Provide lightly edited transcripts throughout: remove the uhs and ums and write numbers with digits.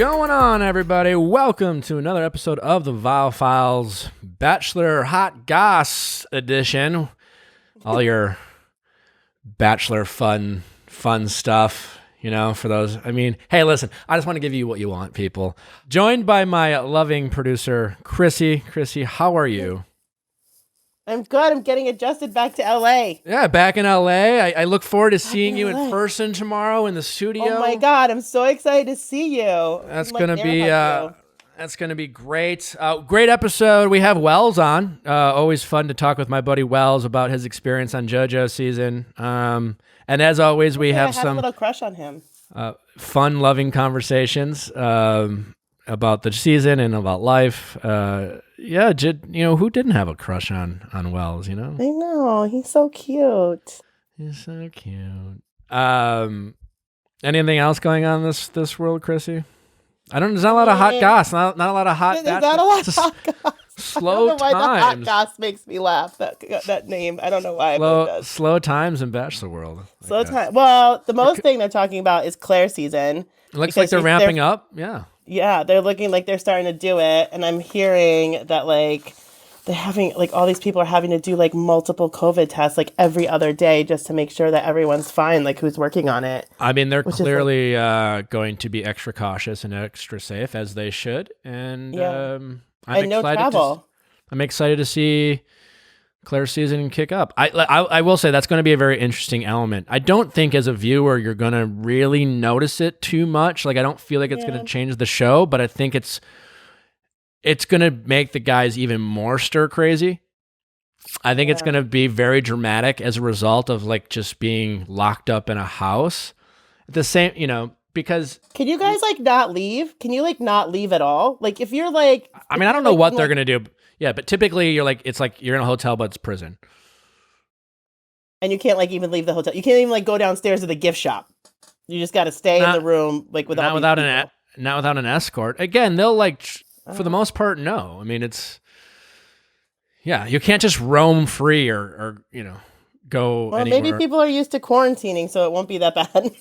Going on, everybody? Welcome to another episode of the Viall Files Bachelor Hot Goss edition. All your Bachelor fun stuff, you know, for those. I mean, hey, listen, I just want to give you what you want, people. Joined by my loving producer, Chrissy. Chrissy, how are you? I'm good. I'm getting adjusted back to LA. Yeah, back in LA. I look forward to seeing you in person tomorrow in the studio. Oh my God, I'm so excited to see you. That's gonna be great. Great episode. We have Wells on. Always fun to talk with my buddy Wells about his experience on Jojo season. And as always, we have a little crush on him. Fun, loving conversations about the season and about life. Yeah, who didn't have a crush on Wells, you know? I know. He's so cute. He's so cute. Anything else going on in this world, Chrissy? There's not a lot of hot goss. Not a lot of hot. There's not a lot of hot goss. Slow times. I don't know why the hot goss makes me laugh. That name. I don't know why. Slow times in Bachelor world. Slow time. Well, the most thing they're talking about is Claire's season. It looks like they're ramping up. Yeah. Yeah, they're looking like they're starting to do it, and I'm hearing that they're having all these people are having to do multiple COVID tests every other day just to make sure that everyone's fine, who's working on it. I mean, they're clearly going to be extra cautious and extra safe as they should, and yeah. I'm excited to see Claire's season kick up. I will say that's going to be a very interesting element. I don't think as a viewer you're going to really notice it too much. I don't feel like it's going to change the show, but I think it's going to make the guys even more stir crazy. I think it's going to be very dramatic as a result of just being locked up in a house. At the same, because can you guys not leave? Can you not leave at all? If you're I mean, I don't know what they're going to do. Yeah, but typically you're it's you're in a hotel, but it's prison. And you can't even leave the hotel. You can't even go downstairs to the gift shop. You just got to stay in the room without an escort. Again, they'll for the most part, no. I mean, you can't just roam free or go. Well, anywhere. Maybe people are used to quarantining, so it won't be that bad.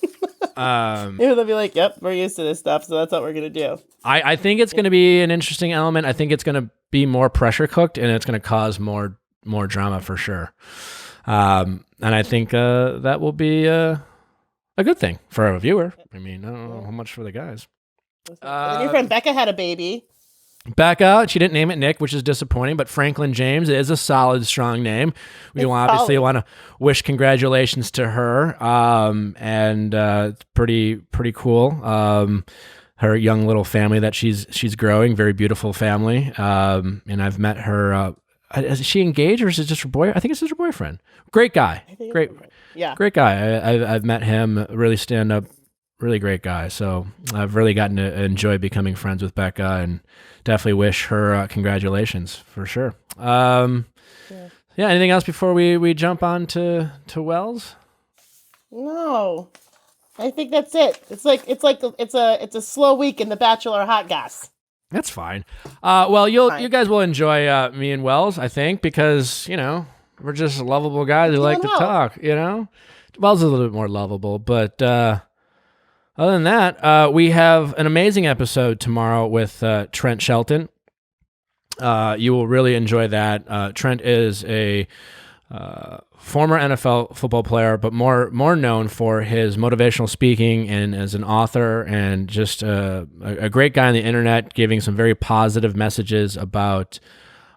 Maybe they'll be yep, we're used to this stuff, so that's what we're gonna do. I think it's gonna be an interesting element. I think it's gonna be more pressure cooked, and it's gonna cause more drama for sure. And I think that will be a good thing for a viewer. I mean, I don't know how much for the guys. And your friend Becca had a baby. Becca, she didn't name it Nick, which is disappointing, but Franklin James is a solid, strong name. We obviously want to wish congratulations to her, and it's pretty cool. Her young little family that she's growing, very beautiful family, and I've met her. Is she engaged or is it just her boy? I think it's just her boyfriend. Great guy, great guy. I've met him. Really stand up. Really great guy. So I've really gotten to enjoy becoming friends with Becca and definitely wish her congratulations for sure. Yeah. Anything else before we jump on to Wells? No, I think that's it. It's a slow week in the Bachelor hot goss. That's fine. Well, you guys will enjoy me and Wells, I think, because we're just lovable guys who like to talk. Wells is a little bit more lovable, but. Other than that, we have an amazing episode tomorrow with Trent Shelton. You will really enjoy that. Trent is a former NFL football player, but more known for his motivational speaking and as an author, and just a great guy on the internet, giving some very positive messages about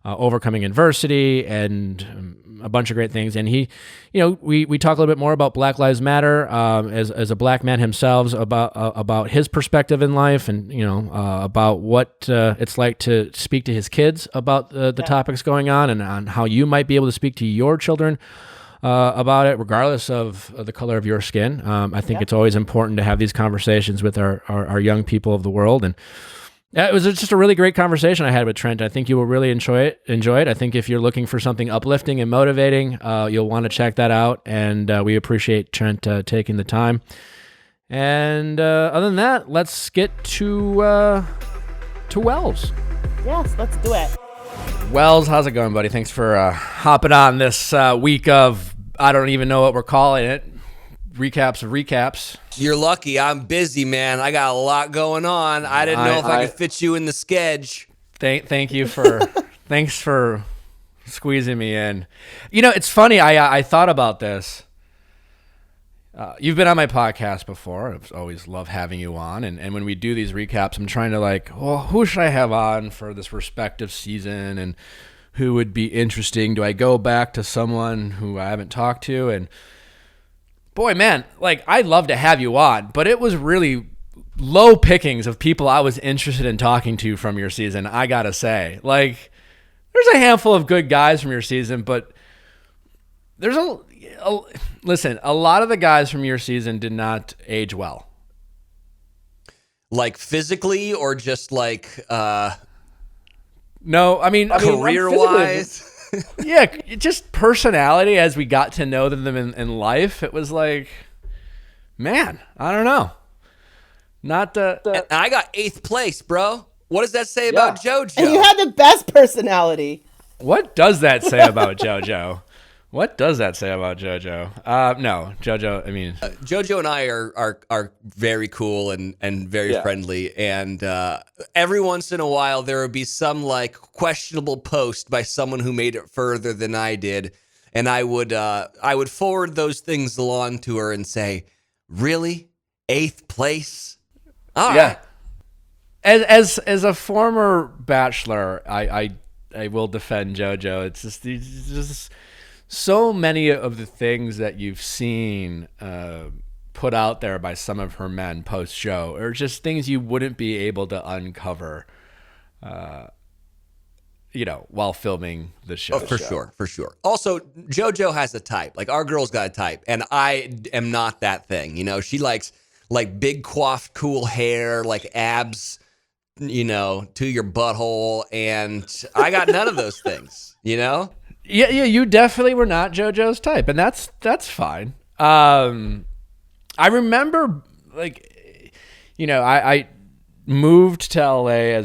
overcoming adversity and a bunch of great things. And he, we talk a little bit more about Black Lives Matter as a black man himself, about his perspective in life, and about what it's like to speak to his kids about the topics going on, and on how you might be able to speak to your children about it, regardless of the color of your skin. I think it's always important to have these conversations with our young people of the world. And it was just a really great conversation I had with Trent. I think you will really enjoy it. I think if you're looking for something uplifting and motivating, you'll want to check that out. And we appreciate Trent taking the time. And other than that, let's get to Wells. Yes, let's do it. Wells, how's it going, buddy? Thanks for hopping on this week of, I don't even know what we're calling it, recaps of recaps. You're lucky. I'm busy, man. I got a lot going on. I didn't know if I could fit you in the schedule. Thank you for thanks for squeezing me in. You know, it's funny. I thought about this. You've been on my podcast before. I've always loved having you on. And when we do these recaps, I'm trying to well, who should I have on for this respective season and who would be interesting? Do I go back to someone who I haven't talked to? And boy, man, I'd love to have you on, but it was really low pickings of people I was interested in talking to from your season, I gotta say. There's a handful of good guys from your season, but there's listen, a lot of the guys from your season did not age well. Physically or just no, I mean career-wise? Yeah, just personality as we got to know them in life. It was man, I don't know. Not And I got 8th place, bro. What does that say about JoJo? And you had the best personality. What does that say about JoJo? What does that say about JoJo? No, JoJo. I mean, JoJo and I are very cool and very friendly, and every once in a while there would be some questionable post by someone who made it further than I did, and I would forward those things along to her and say, "Really, 8th place? All right." As a former Bachelor, I will defend JoJo. It's just so many of the things that you've seen put out there by some of her men post-show are just things you wouldn't be able to uncover, while filming the show. Oh, for sure. Also, JoJo has a type. Our girl's got a type, and I am not that thing. She likes big coiffed, cool hair, abs, to your butthole, and I got none of those things. Yeah, you definitely were not JoJo's type, and that's fine. I remember, I moved to LA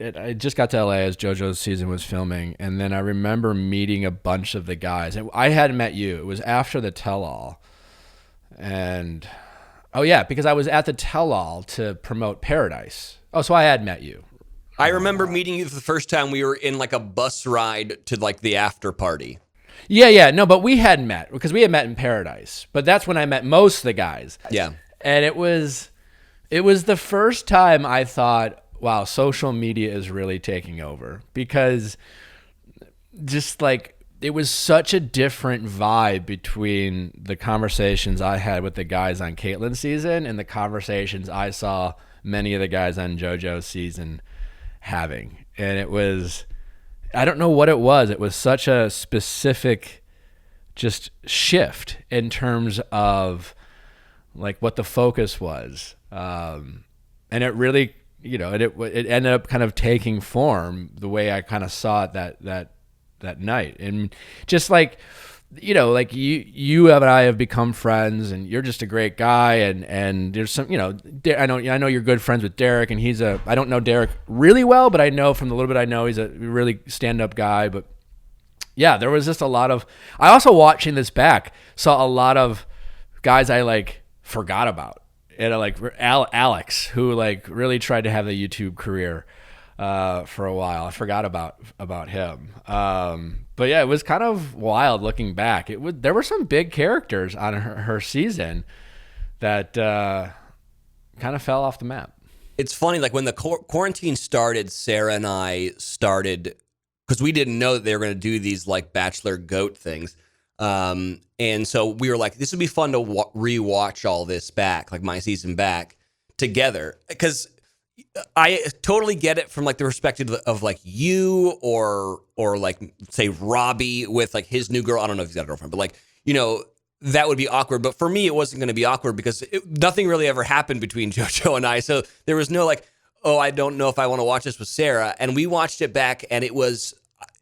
I just got to LA as JoJo's season was filming, and then I remember meeting a bunch of the guys. I hadn't met you. It was after the tell-all, and because I was at the tell-all to promote Paradise. Oh, so I had met you. I remember meeting you for the first time. We were in a bus ride to the after party. Yeah. No, but we hadn't met because we had met in Paradise. But that's when I met most of the guys. Yeah. And it was the first time I thought, wow, social media is really taking over, because just it was such a different vibe between the conversations I had with the guys on Caitlin's season and the conversations I saw many of the guys on JoJo's season having. And it was, I don't know what it was. It was such a specific just shift in terms of what the focus was. And it really, it ended up kind of taking form the way I kind of saw it that night. And just you and I have become friends, and you're just a great guy. And there's some, I know you're good friends with Derek, and I don't know Derek really well, but I know from the little bit I know, he's a really stand-up guy. But yeah, there was just a lot of, I also watching this back, saw a lot of guys I forgot about. And Alex, who really tried to have a YouTube career for a while. I forgot about him. But yeah, it was kind of wild looking back. There were some big characters on her season that kind of fell off the map. It's funny, when the quarantine started, Sarah and I started, because we didn't know that they were going to do these Bachelor goat things. And so we were this would be fun to rewatch all this back, my season back together, because I totally get it from the perspective of you or say Robbie with his new girl. I don't know if he's got a girlfriend, but that would be awkward. But for me, it wasn't going to be awkward because nothing really ever happened between JoJo and I. So there was no I don't know if I want to watch this with Sarah. And we watched it back, and it was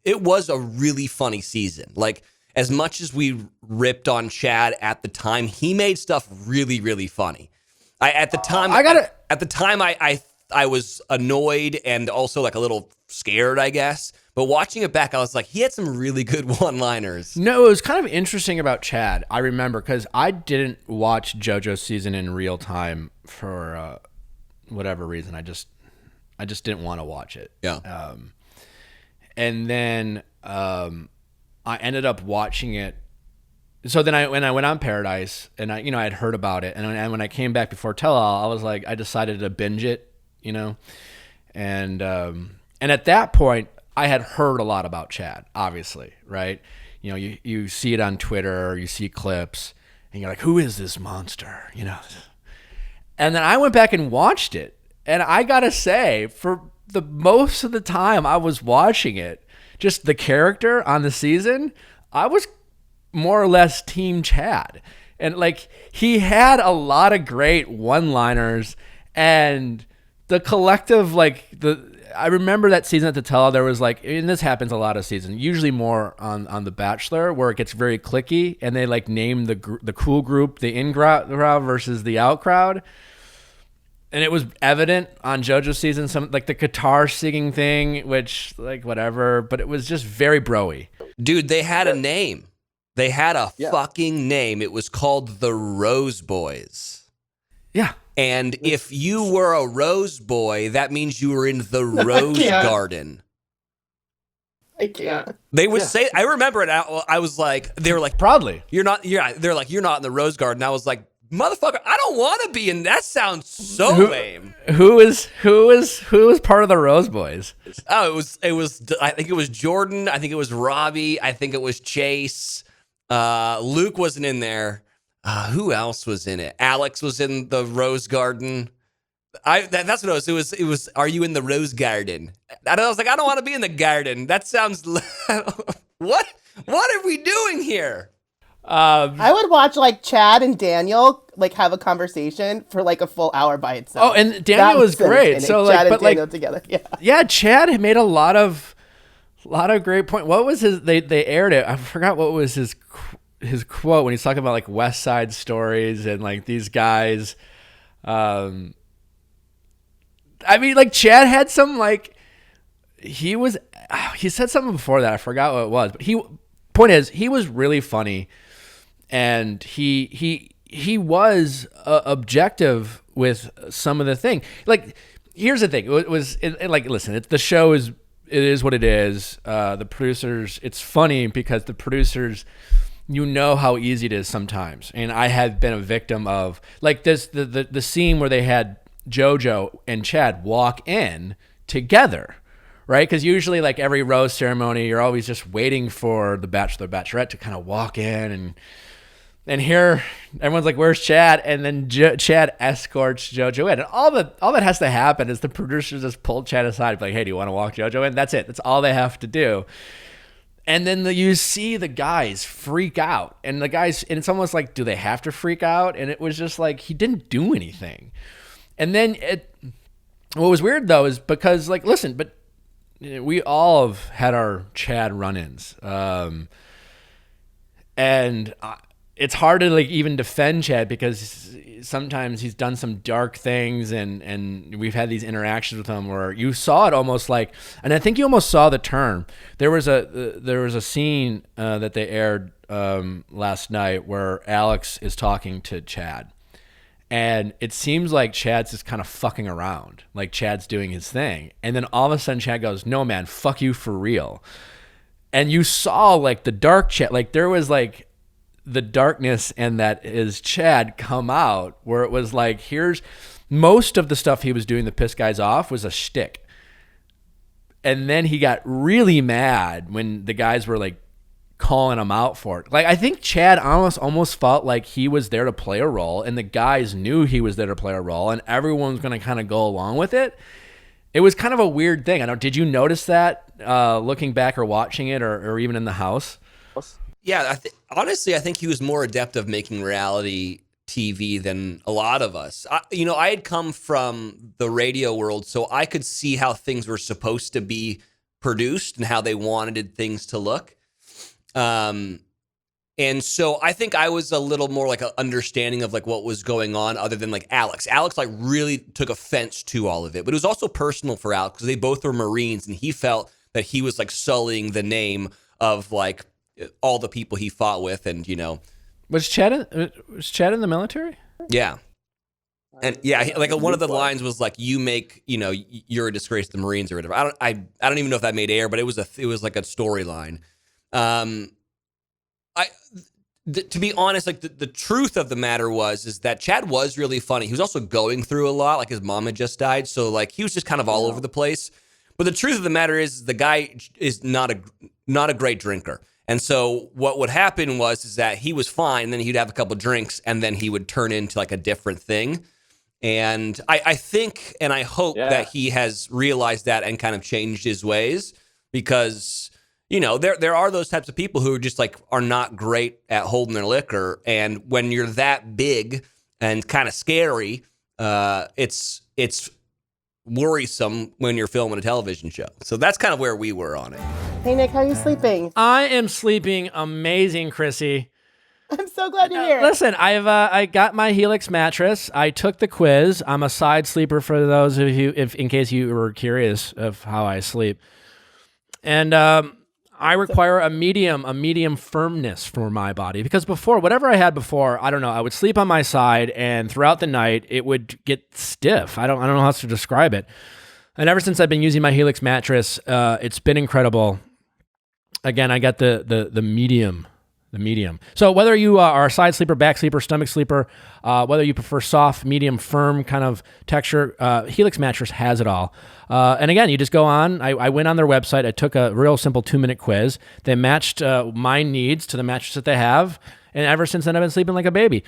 a really funny season. As much as we ripped on Chad at the time, he made stuff really, really funny. At the time, I was annoyed and also a little scared, I guess. But watching it back, I was like, he had some really good one-liners. No, it was kind of interesting about Chad. I remember because I didn't watch JoJo's season in real time for whatever reason. I just didn't want to watch it. Yeah. And then I ended up watching it. So then when I went on Paradise and I had heard about it, and when I came back before Tell-All, I was like, I decided to binge it, and at that point I had heard a lot about Chad, obviously, right? You see it on Twitter, or you see clips, and you're like, who is this monster, And then I went back and watched it, and I gotta say, for the most of the time I was watching it, just the character on the season, I was more or less team Chad. And like, he had a lot of great one-liners, and the collective, I remember that season at the Tell, there was and this happens a lot of seasons, usually more on The Bachelor, where it gets very cliquey, and they name the cool group the in crowd versus the out crowd. And it was evident on JoJo's season, some the guitar singing thing, which whatever, but it was just very bro-y. Dude, they had a name. They had a fucking name. It was called the Rose Boys. Yeah. And if you were a Rose Boy, that means you were in the Rose Garden. I can't. They would say, I remember it. I was like, they were like, proudly, they're like, you're not in the Rose Garden. I was like, motherfucker, I don't want to be in. That sounds so lame. Who was part of the Rose Boys? Oh, it was. I think it was Jordan. I think it was Robbie. I think it was Chase. Luke wasn't in there. Who else was in it? Alex was in the Rose Garden. That's what it was. It was. Are you in the Rose Garden? And I was like, I don't want to be in the garden. That sounds. What are we doing here? I would watch Chad and Daniel have a conversation for a full hour by itself. Oh, and Daniel was great. So Chad and Daniel together. Yeah, Chad had made a lot of great points. What was his? They aired it. I forgot what was his quote when he's talking about West Side Stories and these guys. I mean, Chad had some he said something before that. I forgot what it was, but point is he was really funny. And he was objective with some of the thing. Here's the thing. Listen, the show is what it is. The producers, it's funny because the producers, how easy it is sometimes. And I have been a victim of this, the scene where they had Jojo and Chad walk in together. Right? Because usually every rose ceremony, you're always just waiting for the bachelor, bachelorette to kind of walk in and here, everyone's like, where's Chad? And then Chad escorts JoJo in. And all that has to happen is the producers just pull Chad aside and be like, hey, do you want to walk JoJo in? That's it. That's all they have to do. And then you see the guys freak out. And it's almost like, do they have to freak out? And it was just he didn't do anything. And then what was weird, though, is because, listen, but we all have had our Chad run-ins. And it's hard to even defend Chad because sometimes he's done some dark things and we've had these interactions with him where you saw it almost and I think you almost saw the turn. There was a scene that they aired last night where Alex is talking to Chad. And it seems like Chad's just kind of fucking around. Chad's doing his thing. And then all of a sudden Chad goes, no, man, fuck you for real. And you saw the dark Chad, there was the darkness and that is Chad come out where it was here's most of the stuff he was doing to piss guys off was a shtick. And then he got really mad when the guys were calling him out for it. I think Chad almost felt like he was there to play a role and the guys knew he was there to play a role and everyone was going to kind of go along with it. It was kind of a weird thing. Did you notice that looking back or watching it or even in the house? Yeah, honestly, I think he was more adept of making reality TV than a lot of us. I had come from the radio world, so I could see how things were supposed to be produced and how they wanted things to look. And so I think I was a little more an understanding of what was going on other than Alex. Alex really took offense to all of it, but it was also personal for Alex because they both were Marines and he felt that he was like sullying the name of like all the people he fought with, and was Chad in the military? Yeah. And like one of the lines was like, you're a disgrace to the Marines or whatever. I don't even know if that made air, but it was like a storyline. To be honest, like the truth of the matter is that Chad was really funny. He was also going through a lot, like his mom had just died. So like he was just kind of all over the place. But the truth of the matter is the guy is not a great drinker. And so what would happen is that he was fine, and then he'd have a couple drinks, and then he would turn into like a different thing. And I think and I hope that he has realized that and kind of changed his ways, because, there are those types of people who are just like are not great at holding their liquor. And when you're that big and kind of scary, it's worrisome when you're filming a television show. So that's kind of where we were on it. Hey, Nick, how are you sleeping? I am sleeping amazing, Chrissy. I'm so glad you're here. Listen, I got my HELIX mattress. I took the quiz. I'm a side sleeper for those of you, in case you were curious of how I sleep. And I require a medium firmness for my body, because whatever I had before, I don't know, I would sleep on my side, and throughout the night it would get stiff. I don't know how else to describe it. And ever since I've been using my HELIX mattress, it's been incredible. Again, I got the medium. The medium. So whether you are a side sleeper, back sleeper, stomach sleeper, whether you prefer soft, medium, firm kind of texture, HELIX mattress has it all. And again, you just go on. I went on their website. I took a real simple 2-minute quiz. They matched my needs to the mattress that they have. And ever since then, I've been sleeping like a baby.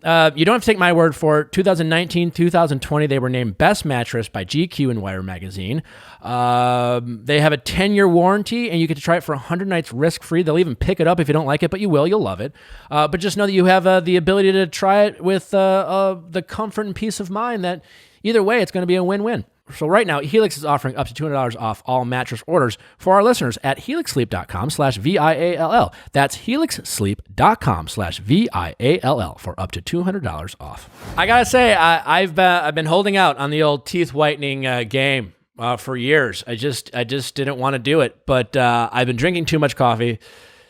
You don't have to take my word for it. 2019, 2020, they were named Best Mattress by GQ and Wire Magazine. They have a 10-year warranty, and you get to try it for 100 nights risk-free. They'll even pick it up if you don't like it, but you will. You'll love it. But just know that you have the ability to try it with the comfort and peace of mind that either way, it's going to be a win-win. So right now, HELIX is offering up to $200 off all mattress orders for our listeners at helixsleep.com/VIALL. That's helixsleep.com/VIALL for up to $200 off. I gotta say, I've been holding out on the old teeth whitening game for years. I just didn't want to do it, but I've been drinking too much coffee.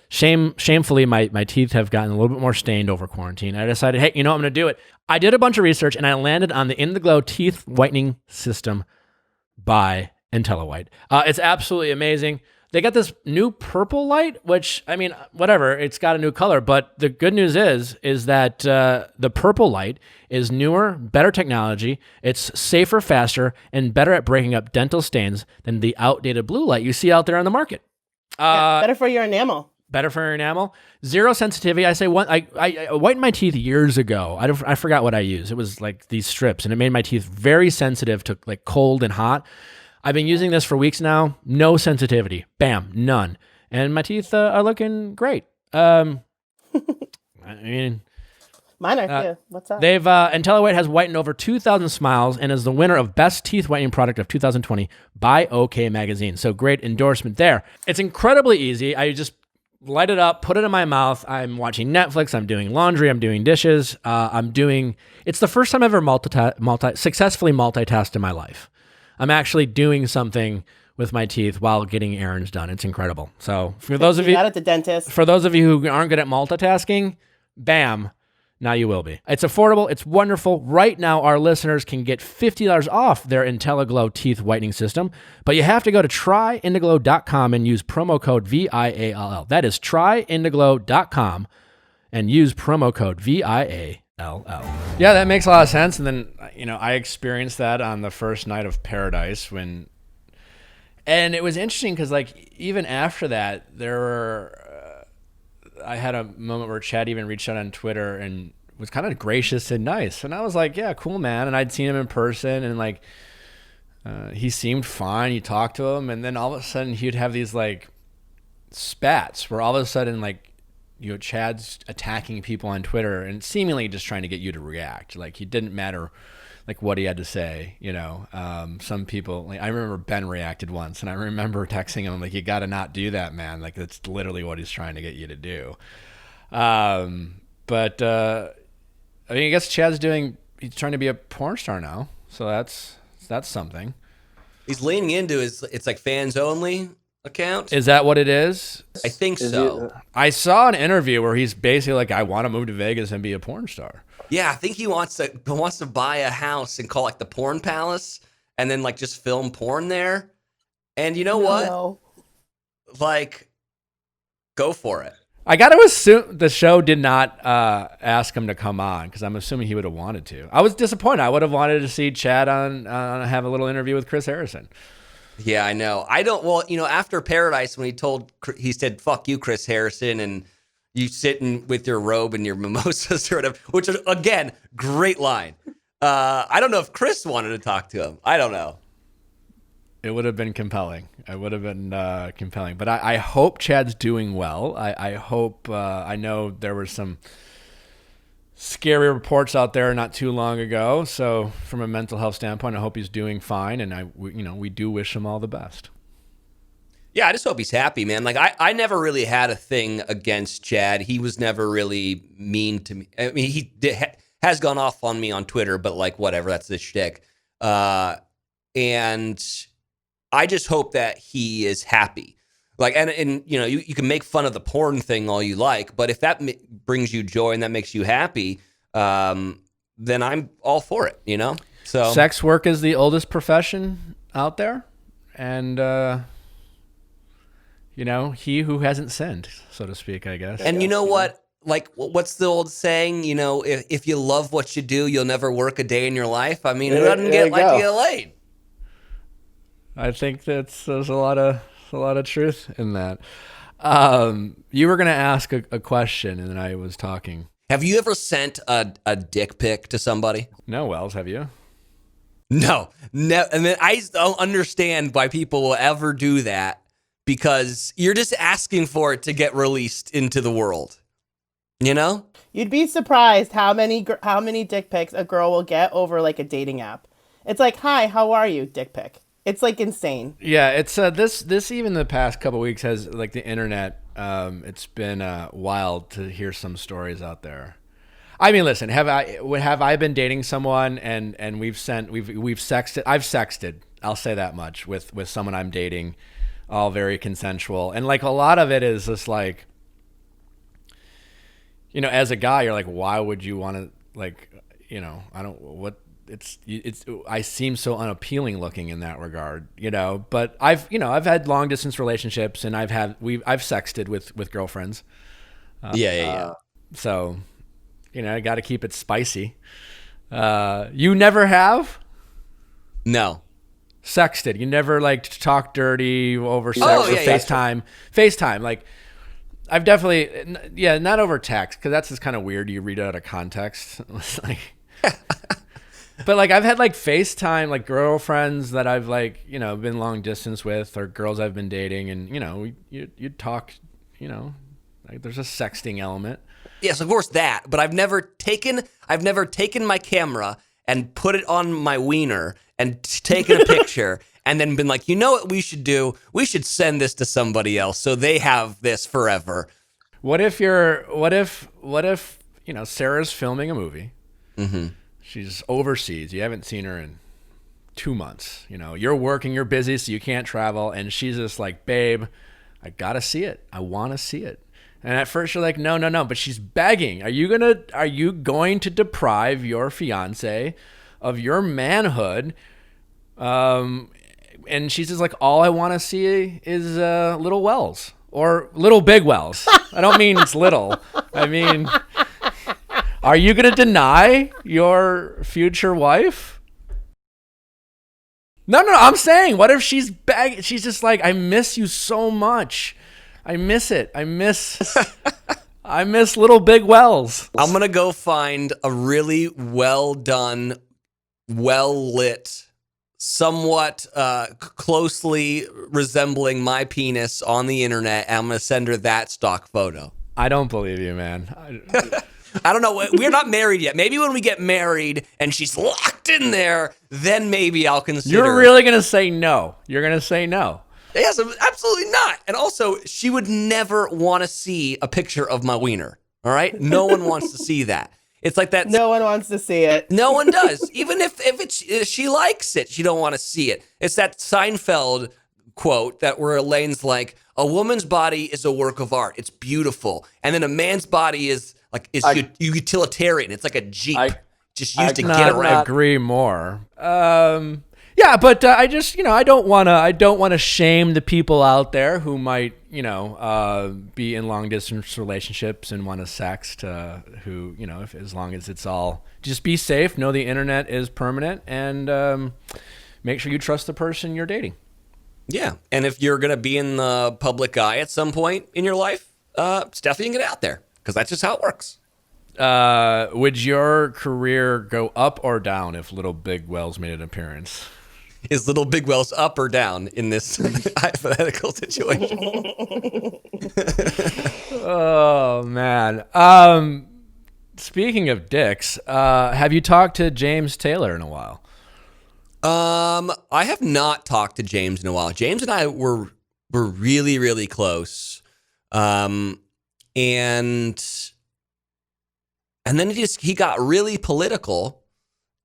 Shamefully, my teeth have gotten a little bit more stained over quarantine. I decided, hey, I'm going to do it. I did a bunch of research, and I landed on the In the Glow teeth whitening system by INTELLIWHITE. It's absolutely amazing. They got this new purple light, which, I mean, whatever, it's got a new color. But the good news is that the purple light is newer, better technology. It's safer, faster, and better at breaking up dental stains than the outdated blue light you see out there on the market. Better for your enamel. Better for your enamel. Zero sensitivity. I whitened my teeth years ago. I forgot what I used. It was like these strips, and it made my teeth very sensitive to like cold and hot. I've been using this for weeks now. No sensitivity. Bam, none. And my teeth are looking great. I mean, mine are too. What's up? They've INTELLIWHITE has whitened over 2,000 smiles and is the winner of Best Teeth Whitening Product of 2020 by OK Magazine. So great endorsement there. It's incredibly easy. I just light it up, put it in my mouth. I'm watching Netflix. I'm doing laundry. I'm doing dishes. It's the first time I've ever successfully multitasked in my life. I'm actually doing something with my teeth while getting errands done. It's incredible. So for those of you at the dentist, for those of you who aren't good at multitasking, bam, now you will be. It's affordable. It's wonderful. Right now, our listeners can get $50 off their IntelliGlow teeth whitening system, but you have to go to tryindiglow.com and use promo code VIALL. That is tryindiglow.com and use promo code VIALL. Yeah, that makes a lot of sense. And then, I experienced that on the first night of Paradise and it was interesting because even after that, I had a moment where Chad even reached out on Twitter and was kind of gracious and nice. And I was like, yeah, cool, man. And I'd seen him in person and he seemed fine. You talked to him. And then all of a sudden he'd have these spats where all of a sudden Chad's attacking people on Twitter and seemingly just trying to get you to react. He didn't matter what he had to say, some people, I remember Ben reacted once and I remember texting him, you got to not do that, man. That's literally what he's trying to get you to do. I guess Chad's he's trying to be a porn star now. So that's something. He's leaning into it's fans only. account. Is that what it is? I think so. I saw an interview where he's basically like, I want to move to Vegas and be a porn star. Yeah, I think he wants to buy a house and call like the Porn Palace, and then like just film porn there. And you know what? No. Like, go for it. I got to assume the show did not ask him to come on, because I'm assuming he would have wanted to. I was disappointed. I would have wanted to see Chad on have a little interview with Chris Harrison. Yeah, I know. I don't. Well, after Paradise, when he said, "Fuck you, Chris Harrison," and you sitting with your robe and your mimosa, sort of, which is again great line. I don't know if Chris wanted to talk to him. I don't know. It would have been compelling. It would have been compelling. But I hope Chad's doing well. I hope. I know there were some scary reports out there not too long ago. So from a mental health standpoint, I hope he's doing fine. And we do wish him all the best. Yeah, I just hope he's happy, man. Like I never really had a thing against Chad. He was never really mean to me. I mean, he has gone off on me on Twitter, but like whatever, that's his shtick. And I just hope that he is happy. Like, and you can make fun of the porn thing all you like, but if that brings you joy and that makes you happy, then I'm all for it. So sex work is the oldest profession out there, and he who hasn't sinned, so to speak, I guess. And you know what? Like, what's the old saying? If you love what you do, you'll never work a day in your life. I mean, who doesn't to get laid? I think there's a lot of truth in that. You were going to ask a question, and then I was talking. Have you ever sent a dick pic to somebody? No, Wells, have you? No. And then I don't understand why people will ever do that, because you're just asking for it to get released into the world. You'd be surprised how many dick pics a girl will get over like a dating app. It's like, "Hi, how are you?" dick pic. It's like insane. Yeah, it's this even the past couple of weeks has, like, the internet. It's been wild to hear some stories out there. I mean, listen, have I been dating someone and we've sexted? I've sexted. I'll say that much with someone I'm dating, all very consensual, and like a lot of it is just like, as a guy, you're like, why would you want to, like, I don't what. I seem so unappealing looking in that regard, but I've had long distance relationships, and I've sexted with girlfriends. Yeah. So, I got to keep it spicy. You never have? No. Sexted. You never like talk dirty over sex or FaceTime. FaceTime. Like, I've definitely, not over text, because that's just kind of weird. You read it out of context. It's like, but like I've had like FaceTime, like girlfriends that I've like, been long distance with, or girls I've been dating, and you talk, like there's a sexting element. Yes, of course that, but I've never taken my camera and put it on my wiener and taken a picture and then been like, what we should do? We should send this to somebody else so they have this forever. What if Sarah's filming a movie? Mm-hmm. She's overseas. You haven't seen her in 2 months. You're working, you're busy, so you can't travel. And she's just like, babe, I got to see it. I want to see it. And at first you're like, no. But she's begging. Are you going to deprive your fiance of your manhood? And she's just like, all I want to see is little wells, or little big wells. I don't mean it's little. I mean... Are you going to deny your future wife? No. I'm saying, what if she's begging? She's just like, I miss you so much. I miss it. I miss little big wells. I'm going to go find a really well done, well lit, somewhat closely resembling my penis on the internet. And I'm going to send her that stock photo. I don't believe you, man. I don't know. We're not married yet. Maybe when we get married and she's locked in there, then maybe I'll consider. You're really going to say no. You're going to say no. Yes, absolutely not. And also, she would never want to see a picture of my wiener. All right? No one wants to see that. It's like that. No one wants to see it. No one does. Even if she likes it, she don't want to see it. It's that Seinfeld quote that where Elaine's like, a woman's body is a work of art. It's beautiful. And then a man's body is like utilitarian. It's like a Jeep. Just used to get around. I agree more. Yeah, but I just, I don't want to shame the people out there who might, be in long distance relationships and want to sext, who, as long as it's all, just be safe, know the internet is permanent, and make sure you trust the person you're dating. Yeah, and if you're going to be in the public eye at some point in your life, it's definitely get out there, because that's just how it works. Would your career go up or down if Little Big Wells made an appearance? Is Little Big Wells up or down in this hypothetical situation? Oh, man. Speaking of dicks, have you talked to James Taylor in a while? I have not talked to James in a while. James and I were really, really close. And then he got really political,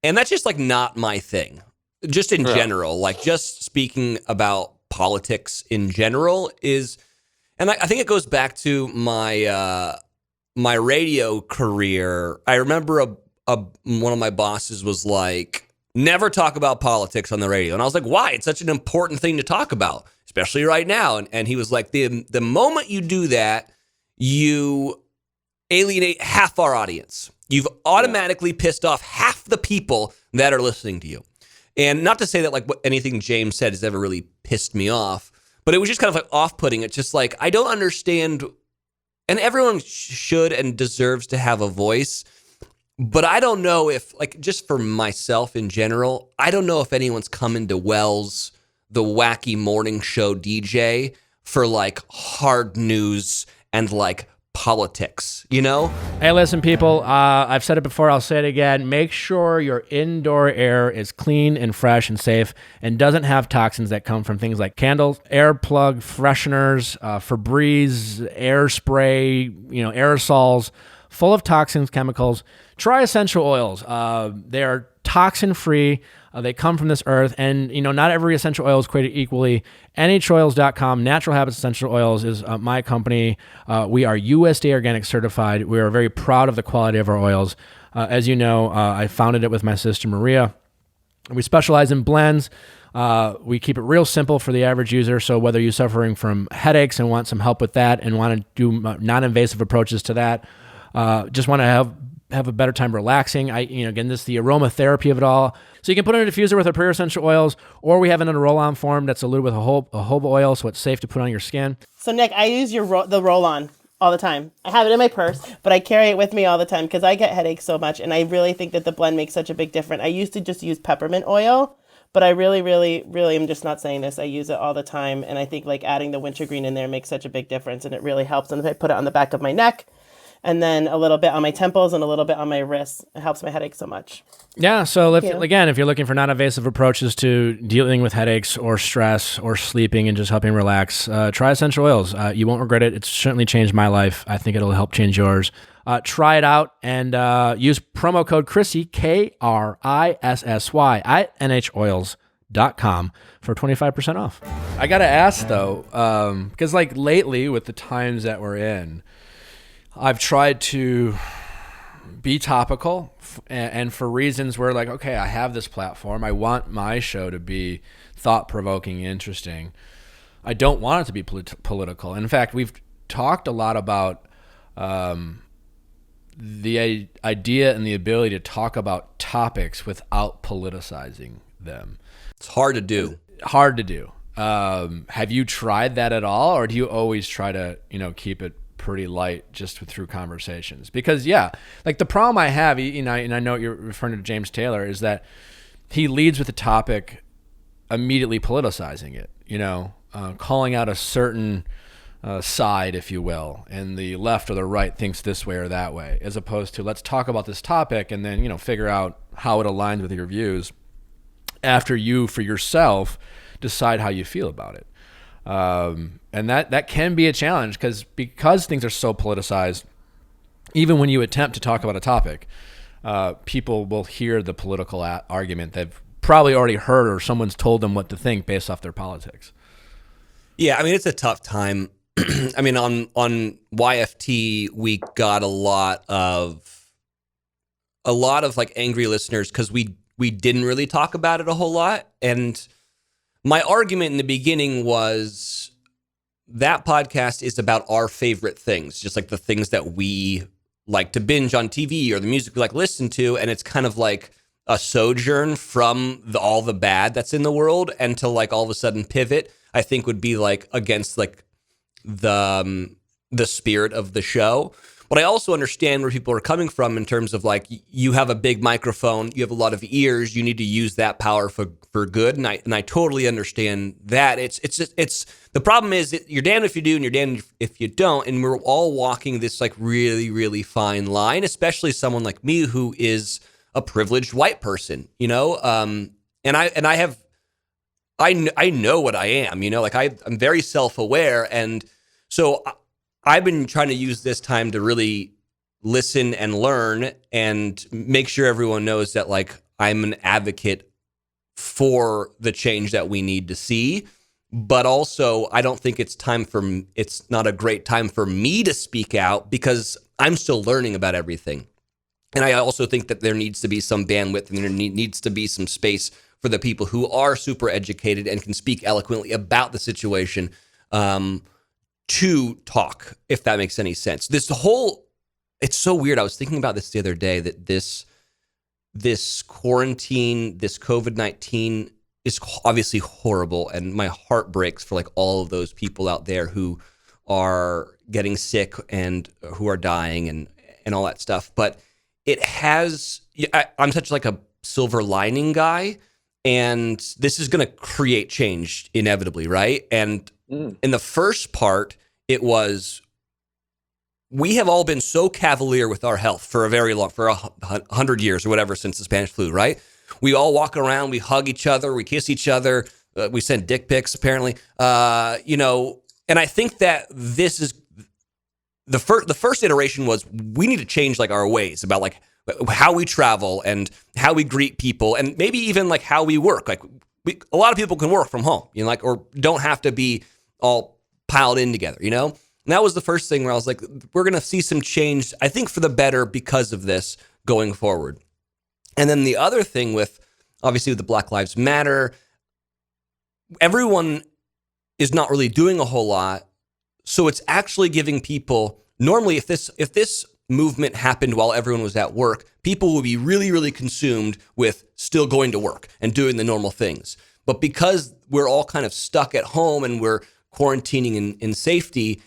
and that's just like not my thing. Just in general, like just speaking about politics in general and I think it goes back to my my radio career. I remember one of my bosses was like, never talk about politics on the radio. And I was like, why? It's such an important thing to talk about, especially right now. And he was like, the moment you do that, you alienate half our audience. You've automatically pissed off half the people that are listening to you. And not to say that like anything James said has ever really pissed me off, but it was just kind of like off-putting. It's just like, I don't understand, and everyone should and deserves to have a voice, but I don't know if, like, just for myself in general, I don't know if anyone's coming to Wells, the wacky morning show DJ, for like hard news and like politics, Hey, listen, people, I've said it before, I'll say it again. Make sure your indoor air is clean and fresh and safe and doesn't have toxins that come from things like candles, air plug fresheners, Febreze, air spray, aerosols, full of toxins, chemicals. Try essential oils. They are toxin-free. They come from this earth, and not every essential oil is created equally. NHOils.com, Natural Habits Essential Oils, is my company. We are USDA organic certified. We are very proud of the quality of our oils. As you know, I founded it with my sister Maria. We specialize in blends. We keep it real simple for the average user. So whether you're suffering from headaches and want some help with that, and want to do non-invasive approaches to that, just want to have a better time relaxing. Again, this is the aromatherapy of it all. So you can put it in a diffuser with our pure essential oils, or we have it in a roll-on form that's diluted with a jojoba oil, so it's safe to put on your skin. So Nick, I use the roll-on all the time. I have it in my purse, but I carry it with me all the time because I get headaches so much, and I really think that the blend makes such a big difference. I used to just use peppermint oil, but I really, really, really am just not saying this. I use it all the time, and I think like adding the wintergreen in there makes such a big difference, and it really helps. And if I put it on the back of my neck, and then a little bit on my temples and a little bit on my wrists, it helps my headache so much. Yeah, so if you're looking for non-invasive approaches to dealing with headaches or stress or sleeping and just helping relax, try essential oils. You won't regret it. It's certainly changed my life. I think it'll help change yours. Try it out and use promo code Chrissy, Krissy, at NHOils.com for 25% off. I got to ask, though, because like lately with the times that we're in, I've tried to be topical and for reasons where like, okay, I have this platform. I want my show to be thought-provoking, interesting. I don't want it to be political. And in fact, we've talked a lot about the idea and the ability to talk about topics without politicizing them. It's hard to do. Have you tried that at all, or do you always try to, keep it pretty light just through conversations? Because like the problem I have, and I know you're referring to James Taylor, is that he leads with the topic immediately politicizing it, calling out a certain side, if you will, and the left or the right thinks this way or that way, as opposed to let's talk about this topic and then figure out how it aligns with your views after you for yourself decide how you feel about it. And that can be a challenge because things are so politicized. Even when you attempt to talk about a topic, people will hear the political argument they've probably already heard, or someone's told them what to think based off their politics. Yeah, I mean, it's a tough time. I mean, on YFT, we got a lot of like angry listeners because we didn't really talk about it a whole lot. And my argument in the beginning was that podcast is about our favorite things, just like the things that we like to binge on TV or the music we like to listen to. And it's kind of like a sojourn from all the bad that's in the world, and to like all of a sudden pivot, I think would be like against like the spirit of the show. But I also understand where people are coming from in terms of like, you have a big microphone, you have a lot of ears, you need to use that power for good. And I totally understand that. It's the problem is that you're damned if you do and you're damned if you don't. And we're all walking this like really, really fine line, especially someone like me who is a privileged white person, you know? And I know what I am, you know, like I'm very self-aware. And so I've been trying to use this time to really listen and learn and make sure everyone knows that like I'm an advocate for the change that we need to see. But also, I don't think it's not a great time for me to speak out because I'm still learning about everything. And I also think that there needs to be some bandwidth and there needs to be some space for the people who are super educated and can speak eloquently about the situation to talk, if that makes any sense. It's so weird. I was thinking about this the other day, that this quarantine, this COVID-19 is obviously horrible. And my heart breaks for like all of those people out there who are getting sick and who are dying and all that stuff. But I'm such like a silver lining guy, and this is going to create change inevitably, right? And in the first part, it was, we have all been so cavalier with our health for a very long, for 100 years or whatever since the Spanish flu, right? We all walk around, we hug each other, we kiss each other, we send dick pics apparently, you know. And I think that this is the first iteration was, we need to change like our ways about like how we travel and how we greet people, and maybe even like how we work. Like a lot of people can work from home, you know, like, or don't have to be all piled in together, you know? And that was the first thing where I was like, we're going to see some change, I think, for the better because of this going forward. And then the other thing with, obviously, with the Black Lives Matter, everyone is not really doing a whole lot. So it's actually giving people, normally if this movement happened while everyone was at work, people would be really, really consumed with still going to work and doing the normal things. But because we're all kind of stuck at home and we're quarantining in safety,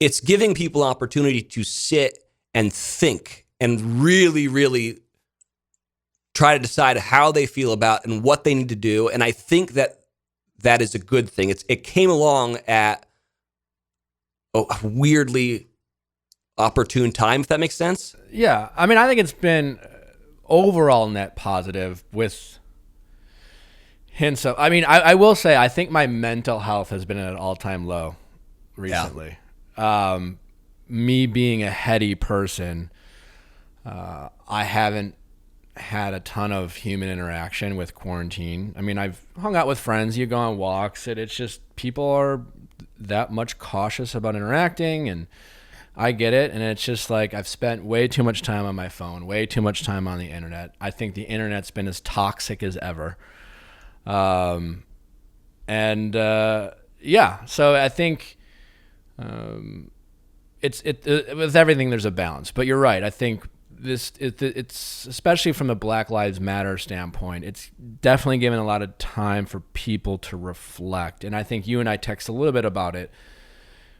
it's giving people opportunity to sit and think and really, really try to decide how they feel about and what they need to do. And I think that is a good thing. It came along at a weirdly opportune time, if that makes sense. Yeah. I mean, I think it's been overall net positive with hints of, I mean, I will say, I think my mental health has been at an all-time low recently. Yeah. Me being a heady person, I haven't had a ton of human interaction with quarantine. I mean, I've hung out with friends, you go on walks, and it's just, people are that much cautious about interacting, and I get it. And it's just like, I've spent way too much time on my phone, way too much time on the internet. I think the internet's been as toxic as ever. Yeah, so I think it's with everything there's a balance. But you're right. I think it's especially from the Black Lives Matter standpoint, it's definitely given a lot of time for people to reflect. And I think you and I text a little bit about it,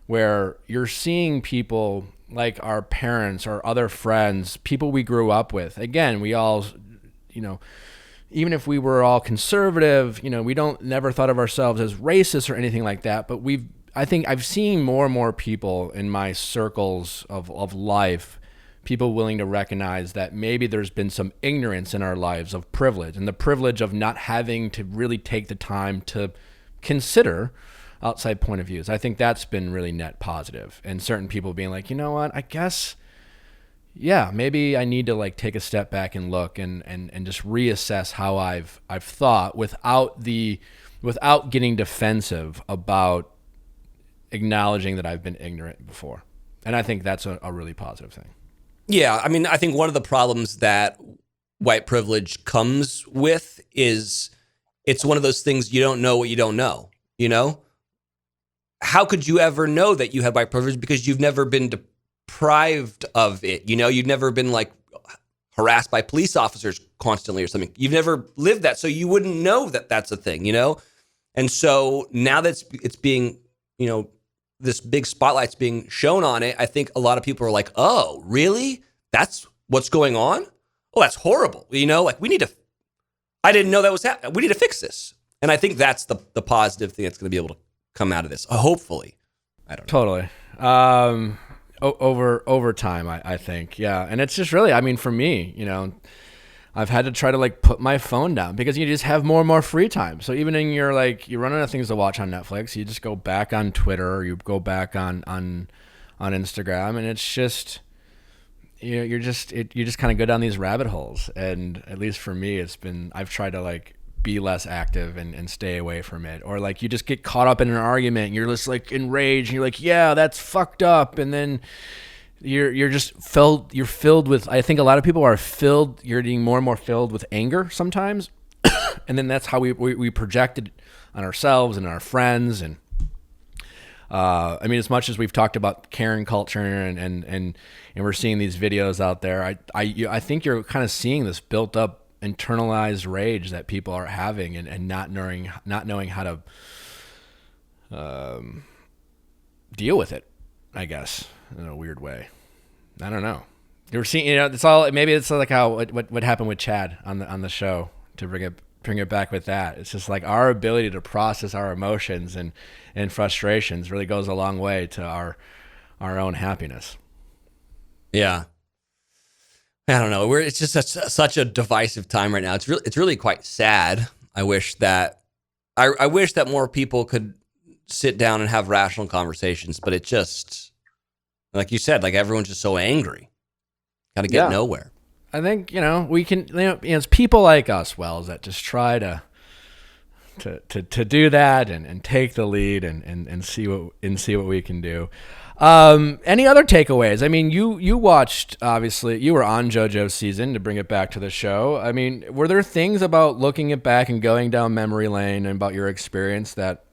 where you're seeing people like our parents or other friends, people we grew up with. Again, we all, you know, even if we were all conservative, you know, we never thought of ourselves as racist or anything like that. But I think I've seen more and more people in my circles of life, people willing to recognize that maybe there's been some ignorance in our lives of privilege, and the privilege of not having to really take the time to consider outside point of views. I think that's been really net positive. And certain people being like, you know what, I guess, yeah, maybe I need to like take a step back and look and just reassess how I've thought without getting defensive about acknowledging that I've been ignorant before. And I think that's a really positive thing. Yeah, I mean, I think one of the problems that white privilege comes with is it's one of those things you don't know what you don't know, you know? How could you ever know that you have white privilege because you've never been deprived of it, you know? You've never been like harassed by police officers constantly or something. You've never lived that, so you wouldn't know that that's a thing, you know? And so now that it's being, you know, this big spotlight's being shown on it, I think a lot of people are like, oh, really? That's what's going on? Oh, that's horrible. You know, like I didn't know that was happening. We need to fix this. And I think that's the positive thing that's going to be able to come out of this. Hopefully. I don't know. Totally. Over time, I think. Yeah. And it's just really, I mean, for me, you know, I've had to try to like put my phone down because you just have more and more free time. So even in your like, you run out of things to watch on Netflix, you just go back on Twitter or you go back on Instagram, and it's just, you know, you just kind of go down these rabbit holes. And at least for me, I've tried to like be less active and stay away from it. Or like you just get caught up in an argument and you're just like enraged and you're like, yeah, that's fucked up. And then you're filled with, I think a lot of people you're getting more and more filled with anger sometimes. And then that's how we project it on ourselves and our friends. And I mean, as much as we've talked about Karen culture and we're seeing these videos out there, I think you're kind of seeing this built up internalized rage that people are having and not knowing how to deal with it, I guess, in a weird way. I don't know. You're seeing, you know, it's all, maybe it's like how what happened with Chad on the show, to bring it back with that. It's just like our ability to process our emotions and frustrations really goes a long way to our own happiness. Yeah. I don't know. It's just such a divisive time right now. It's really quite sad. I wish that more people could sit down and have rational conversations, but it just, like you said, like everyone's just so angry. Got to get nowhere. I think, you know, we can, you know, it's people like us, Wells, that just try to do that and take the lead and see what we can do. Any other takeaways? I mean, you watched, obviously, you were on JoJo's season, to bring it back to the show. I mean, were there things about looking it back and going down memory lane and about your experience that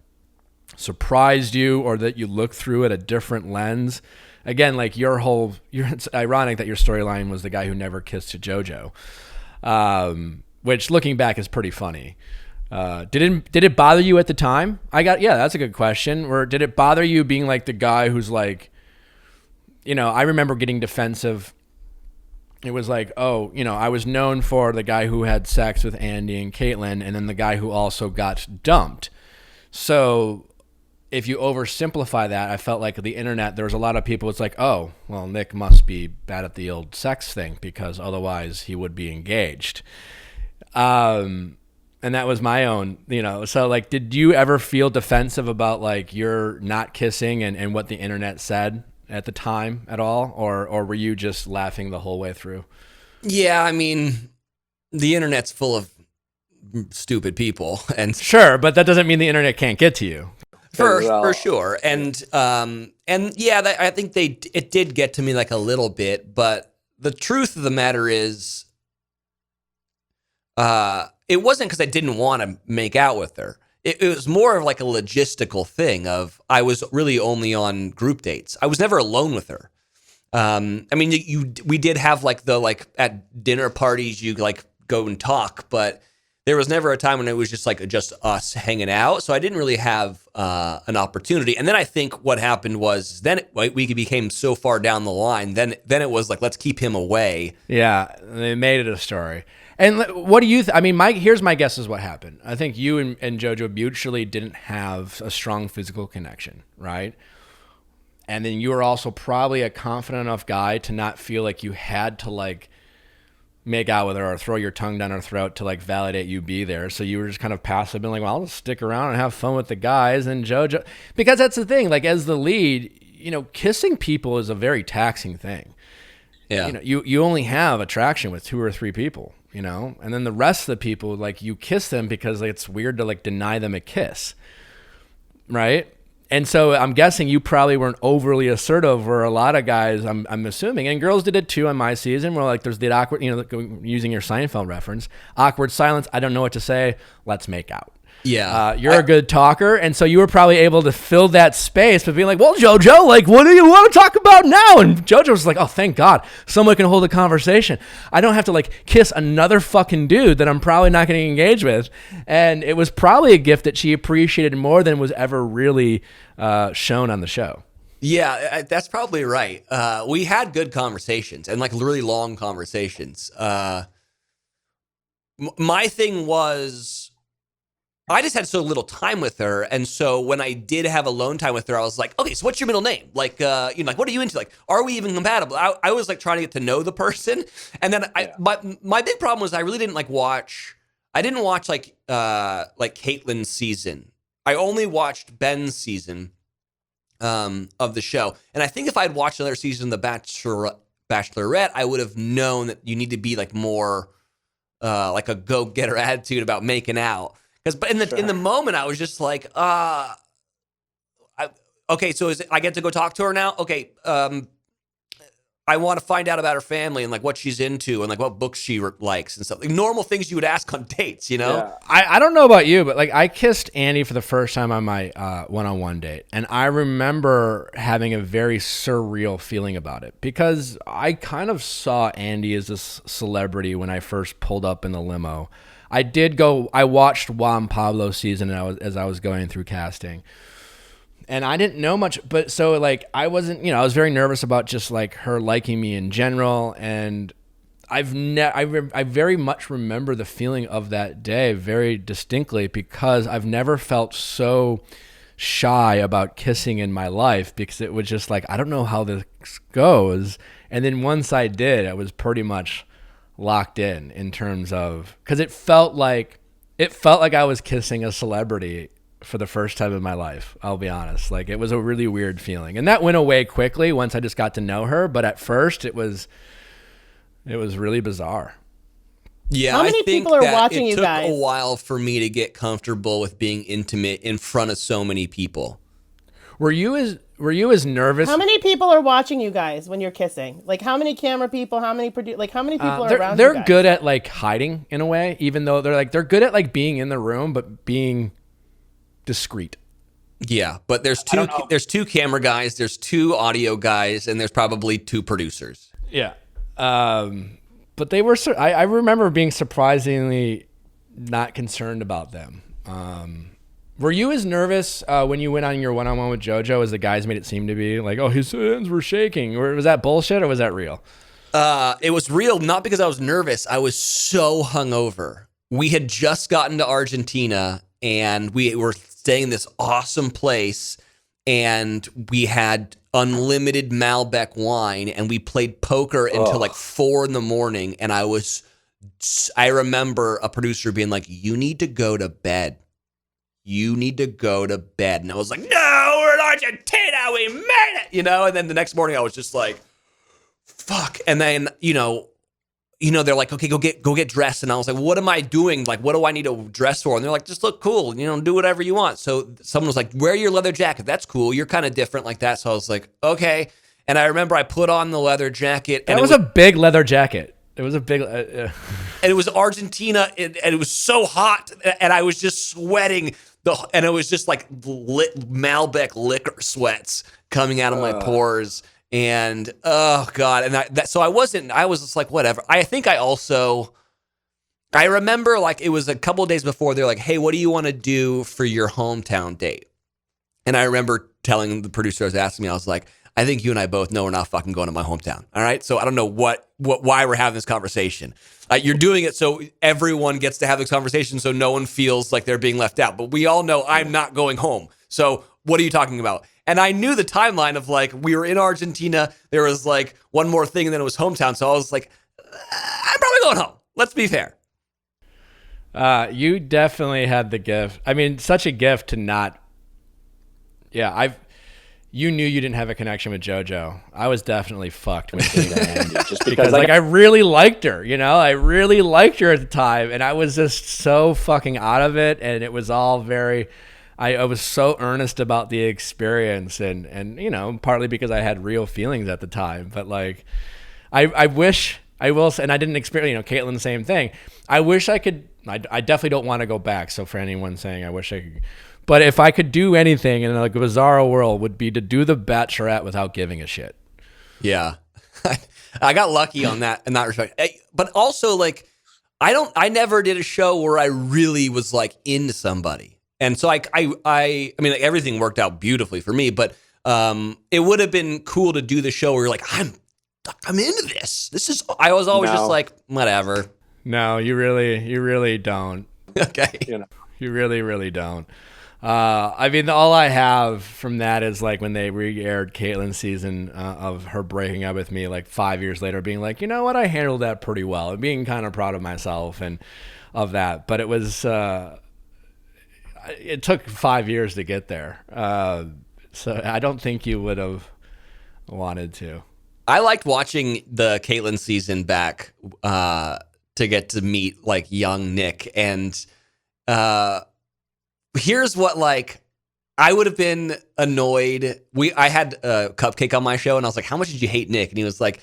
surprised you, or that you looked through at a different lens? Again, like it's ironic that your storyline was the guy who never kissed JoJo, which looking back is pretty funny. Did it bother you at the time? That's a good question. Or did it bother you being like the guy who's like, you know, I remember getting defensive. It was like, oh, you know, I was known for the guy who had sex with Andy and Caitlyn, and then the guy who also got dumped. So if you oversimplify that, I felt like the internet, there was a lot of people, it's like, oh, well, Nick must be bad at the old sex thing because otherwise he would be engaged. And that was my own, you know, so like, did you ever feel defensive about like you're not kissing and what the internet said at the time at all? Or were you just laughing the whole way through? Yeah, I mean, the internet's full of stupid people, and sure, but that doesn't mean the internet can't get to you. For sure. And yeah, I think it did get to me like a little bit, but the truth of the matter is, it wasn't because I didn't want to make out with her. It was more of like a logistical thing of, I was really only on group dates. I was never alone with her. I mean, we did have like at dinner parties, you like go and talk, but there was never a time when it was just us hanging out. So I didn't really have an opportunity. And then I think what happened was we became so far down the line. Then it was like, let's keep him away. Yeah, they made it a story. And what do you I mean, here's my guess is what happened. I think you and JoJo mutually didn't have a strong physical connection, right? And then you were also probably a confident enough guy to not feel like you had to like make out with her or throw your tongue down her throat to like validate you be there. So you were just kind of passive, being like, well, I'll just stick around and have fun with the guys. And JoJo, because that's the thing, like as the lead, you know, kissing people is a very taxing thing. Yeah. You know, you only have attraction with 2 or 3 people, you know, and then the rest of the people, like you kiss them because like, it's weird to like deny them a kiss. Right. And so I'm guessing you probably weren't overly assertive, where a lot of guys, I'm assuming, and girls did it too on my season, where like there's the awkward, using your Seinfeld reference, awkward silence. I don't know what to say. Let's make out. Yeah. You're a good talker. And so you were probably able to fill that space by being like, well, Jojo, like, what do you want to talk about now? And Jojo was like, oh, thank God someone can hold a conversation. I don't have to like kiss another fucking dude that I'm probably not going to engage with. And it was probably a gift that she appreciated more than was ever really shown on the show. Yeah, that's probably right. We had good conversations and like really long conversations. My thing was, I just had so little time with her, and so when I did have alone time with her, I was like, okay, so what's your middle name? Like, like, what are you into? Like, are we even compatible? I was like trying to get to know the person, and then my big problem was I really didn't watch like Caitlin's season. I only watched Ben's season of the show, and I think if I'd watched another season of The Bachelorette, I would have known that you need to be like more like a go-getter attitude about making out. But in the moment, I was just like, okay, so I get to go talk to her now? Okay, I want to find out about her family and like what she's into and like what books she likes and stuff. Like normal things you would ask on dates, Yeah. I don't know about you, but like I kissed Andy for the first time on my one-on-one date, and I remember having a very surreal feeling about it because I kind of saw Andy as this celebrity when I first pulled up in the limo. I watched Juan Pablo's season as I was going through casting. And I didn't know much, but so like I wasn't, I was very nervous about just like her liking me in general. And I very much remember the feeling of that day very distinctly because I've never felt so shy about kissing in my life because it was just like, I don't know how this goes. And then once I did, I was pretty much locked in terms of, because it felt like I was kissing a celebrity for the first time in my life. I'll be honest. Like it was a really weird feeling, and that went away quickly once I just got to know her. But at first, it was really bizarre. Yeah, how many people are watching you guys? It took a while for me to get comfortable with being intimate in front of so many people. Were you as nervous? How many people are watching you guys when you're kissing? Like how many camera people? How many how many people are around? They're good at like hiding in a way, even though they're good at like being in the room but being discreet. Yeah, but there's two camera guys, there's two audio guys, and there's probably two producers. Yeah, but they were. I remember being surprisingly not concerned about them. Were you as nervous when you went on your one-on-one with Jojo as the guys made it seem to be? Like, oh, his hands were shaking. Or was that bullshit or was that real? It was real, not because I was nervous. I was so hungover. We had just gotten to Argentina, and we were staying in this awesome place, and we had unlimited Malbec wine, and we played poker until like 4 a.m, and I remember a producer being like, you need to go to bed. You need to go to bed. And I was like, no, we're in Argentina. We made it. And then the next morning I was just like, fuck. And then, they're like, okay, go get dressed. And I was like, what am I doing? Like, what do I need to dress for? And they're like, just look cool, do whatever you want. So someone was like, wear your leather jacket. That's cool. You're kind of different like that. So I was like, okay. And I remember I put on the leather jacket. And it was a big leather jacket. It was a big... And it was Argentina, and it was so hot, and I was just sweating. And it was just like Malbec liquor sweats coming out of my pores. And oh God. And so I was just like, whatever. I think I remember like it was a couple of days before they're like, hey, what do you want to do for your hometown date? And I remember telling the producer I was asking me, I was like, I think you and I both know we're not fucking going to my hometown. All right. So I don't know why we're having this conversation. You're doing it so everyone gets to have this conversation so no one feels like they're being left out. But we all know I'm not going home. So what are you talking about? And I knew the timeline of like, we were in Argentina. There was like one more thing and then it was hometown. So I was like, I'm probably going home. Let's be fair. You definitely had the gift. I mean, such a gift to not. Yeah, you knew you didn't have a connection with Jojo. I was definitely fucked with Andy just because like I really liked her, I really liked her at the time, and I was just so fucking out of it, and it was all very. I was so earnest about the experience, and you know, partly because I had real feelings at the time. But like, I wish I will say, and I didn't experience, you know, Caitlin, the same thing. I wish I could. I definitely don't want to go back. So for anyone saying I wish I could, but if I could do anything in like a bizarro world, would be to do the Bachelorette without giving a shit. Yeah, I got lucky on that in that respect. But also, like, I never did a show where I really was like into somebody. And so I mean, like, everything worked out beautifully for me, but it would have been cool to do the show where you're like, I'm into this. I was always just like, whatever. No, you really don't. Okay. You know, you really don't. I mean, all I have from that is like when they re-aired Caitlin's season of her breaking up with me like 5 years later, being like, you know what, I handled that pretty well, and being kind of proud of myself and of that. But it was, it took 5 years to get there. So I don't think you would have wanted to. I liked watching the Caitlin season back to get to meet like young Nick. And here's what, like, I would have been annoyed. I had a Cupcake on my show, and I was like, how much did you hate Nick? And he was like,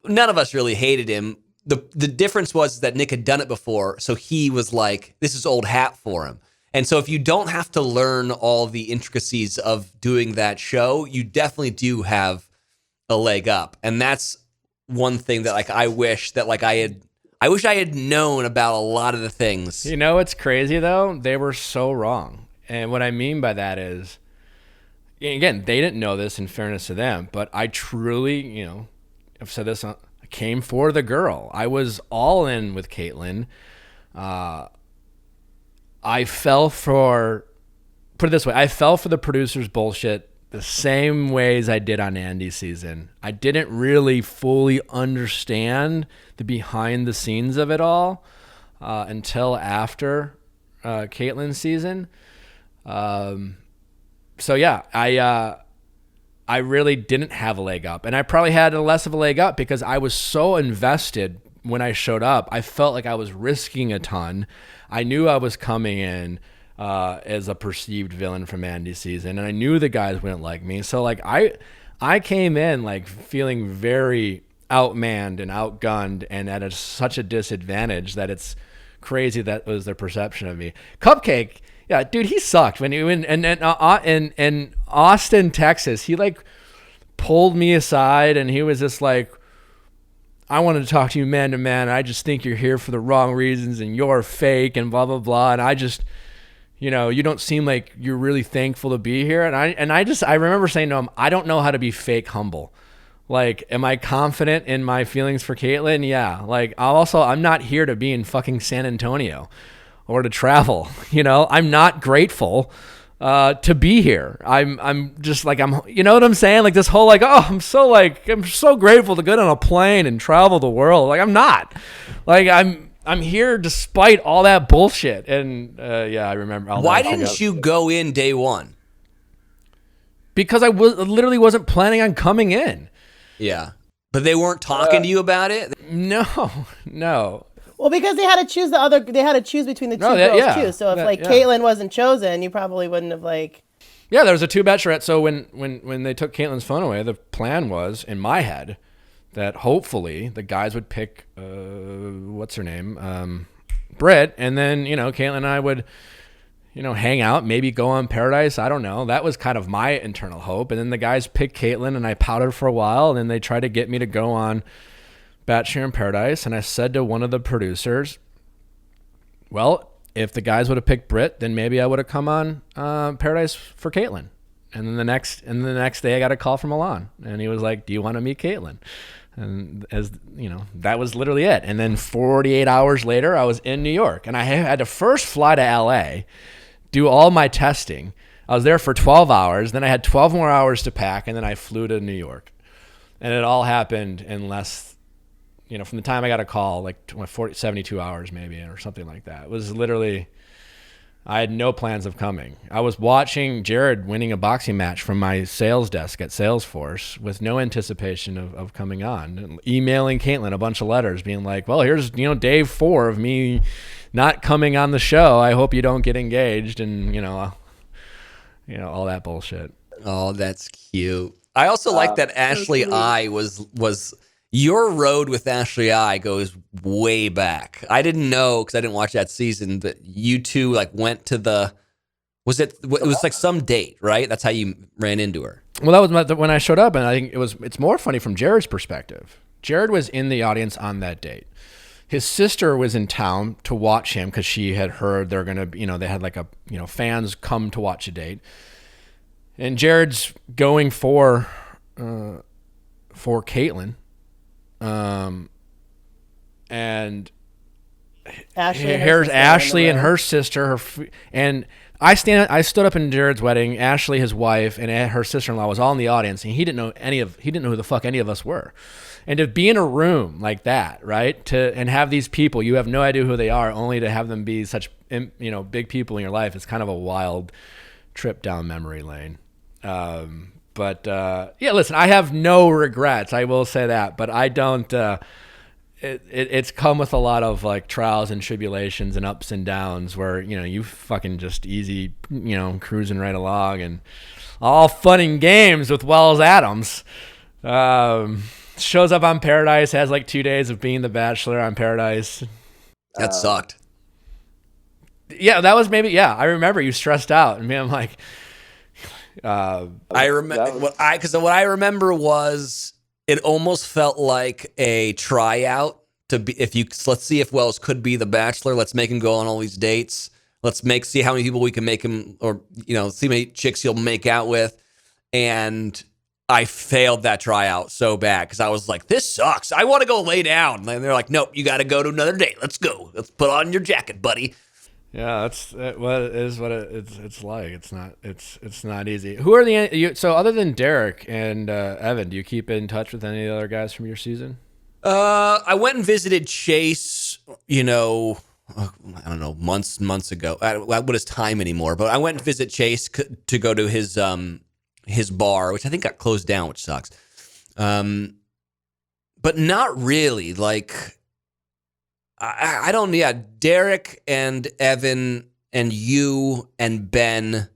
none of us really hated him. The difference was that Nick had done it before, so he was like, this is old hat for him. And so if you don't have to learn all the intricacies of doing that show, you definitely do have a leg up. And that's one thing that, like, I wish I had known about a lot of the things. You know what's crazy, though? They were so wrong. And what I mean by that is, again, they didn't know this, in fairness to them, but I truly, you know, I've said this, I came for the girl. I was all in with Caitlin. I fell for, put it this way, I fell for the producer's bullshit the same ways I did on Andy's season. I didn't really fully understand the behind the scenes of it all until after Caitlin's season. So yeah, I really didn't have a leg up, and I probably had less of a leg up because I was so invested when I showed up. I felt like I was risking a ton. I knew I was coming in as a perceived villain from Andy's season, and I knew the guys wouldn't like me. So like I came in like feeling very outmanned and outgunned and at such a disadvantage that it's crazy that was their perception of me. Cupcake, yeah, dude, he sucked when he went in Austin, Texas. He like pulled me aside and he was just like, I wanted to talk to you man to man. I just think you're here for the wrong reasons and you're fake and blah, blah, blah. And I just, you know, you don't seem like you're really thankful to be here. And I remember saying to him, I don't know how to be fake humble. Like, am I confident in my feelings for Caitlin? Yeah. Like, I'm not here to be in fucking San Antonio or to travel. You know, I'm not grateful to be here. I'm just like, you know what I'm saying? Like this whole like, oh, I'm so grateful to get on a plane and travel the world. Like I'm not. Like I'm here despite all that bullshit. And yeah, I remember. Why didn't you go in day one? Because I literally wasn't planning on coming in. Yeah, but they weren't talking to you about it. No. Well, because they had to choose between the two girls too. So if Caitlin wasn't chosen, you probably wouldn't have like. Yeah, there was a two Bachelorette. So when they took Caitlin's phone away, the plan was in my head that hopefully the guys would pick what's her name, Britt, and then Caitlin and I would hang out, maybe go on Paradise. I don't know. That was kind of my internal hope. And then the guys picked Caitlin, and I pouted for a while, and then they tried to get me to go on Bachelor in Paradise, and I said to one of the producers, well, if the guys would have picked Britt, then maybe I would have come on Paradise for Caitlin. And then the next day I got a call from Milan, and he was like, do you want to meet Caitlin? And as that was literally it. And then 48 hours later, I was in New York, and I had to first fly to LA, do all my testing. I was there for 12 hours. Then I had 12 more hours to pack, and then I flew to New York. And it all happened in less, from the time I got a call, like 72 hours maybe, or something like that. It was literally, I had no plans of coming. I was watching Jared winning a boxing match from my sales desk at Salesforce with no anticipation of coming on, and emailing Caitlin a bunch of letters being like, well, here's, day 4 of me not coming on the show. I hope you don't get engaged. And, all that bullshit. Oh, that's cute. I also like that Ashley I was your road with Ashley I goes way back. I didn't know because I didn't watch that season, but you two like went to it was like some date, right? That's how you ran into her. Well, that was when I showed up, and I think it's more funny from Jared's perspective. Jared was in the audience on that date. His sister was in town to watch him because she had heard they're gonna, they had like fans come to watch a date. And Jared's going for Caitlyn, and here's Ashley and her sister, and I stood up in Jared's wedding. Ashley, his wife, and her sister-in-law was all in the audience, and he didn't know who the fuck any of us were. And to be in a room like that, right? And have these people, you have no idea who they are, only to have them be such big people in your life. It's kind of a wild trip down memory lane. But listen, I have no regrets. I will say that, but I don't. It's come with a lot of like trials and tribulations and ups and downs where you fucking just easy cruising right along and all fun and games with Wells Adams. Shows up on Paradise, has like 2 days of being the Bachelor on Paradise. That sucked. Yeah, that was maybe. Yeah, I remember you stressed out, and me, I'm like. I remember what I remember was it almost felt like a tryout to be. Let's see if Wells could be the Bachelor. Let's make him go on all these dates. Let's see how many people we can make him, or see how many chicks he'll make out with. And I failed that tryout so bad because I was like, this sucks. I want to go lay down. And they're like, nope, you got to go to another date. Let's go. Let's put on your jacket, buddy. Yeah, it's like. It's not easy. Who are so other than Derek and Evan, do you keep in touch with any other guys from your season? I went and visited Chase, I don't know, months ago. What is time anymore? But I went and visit Chase to go to his bar, which I think got closed down, which sucks. But not really. Like, I don't. Yeah, Derek and Evan and you and Ben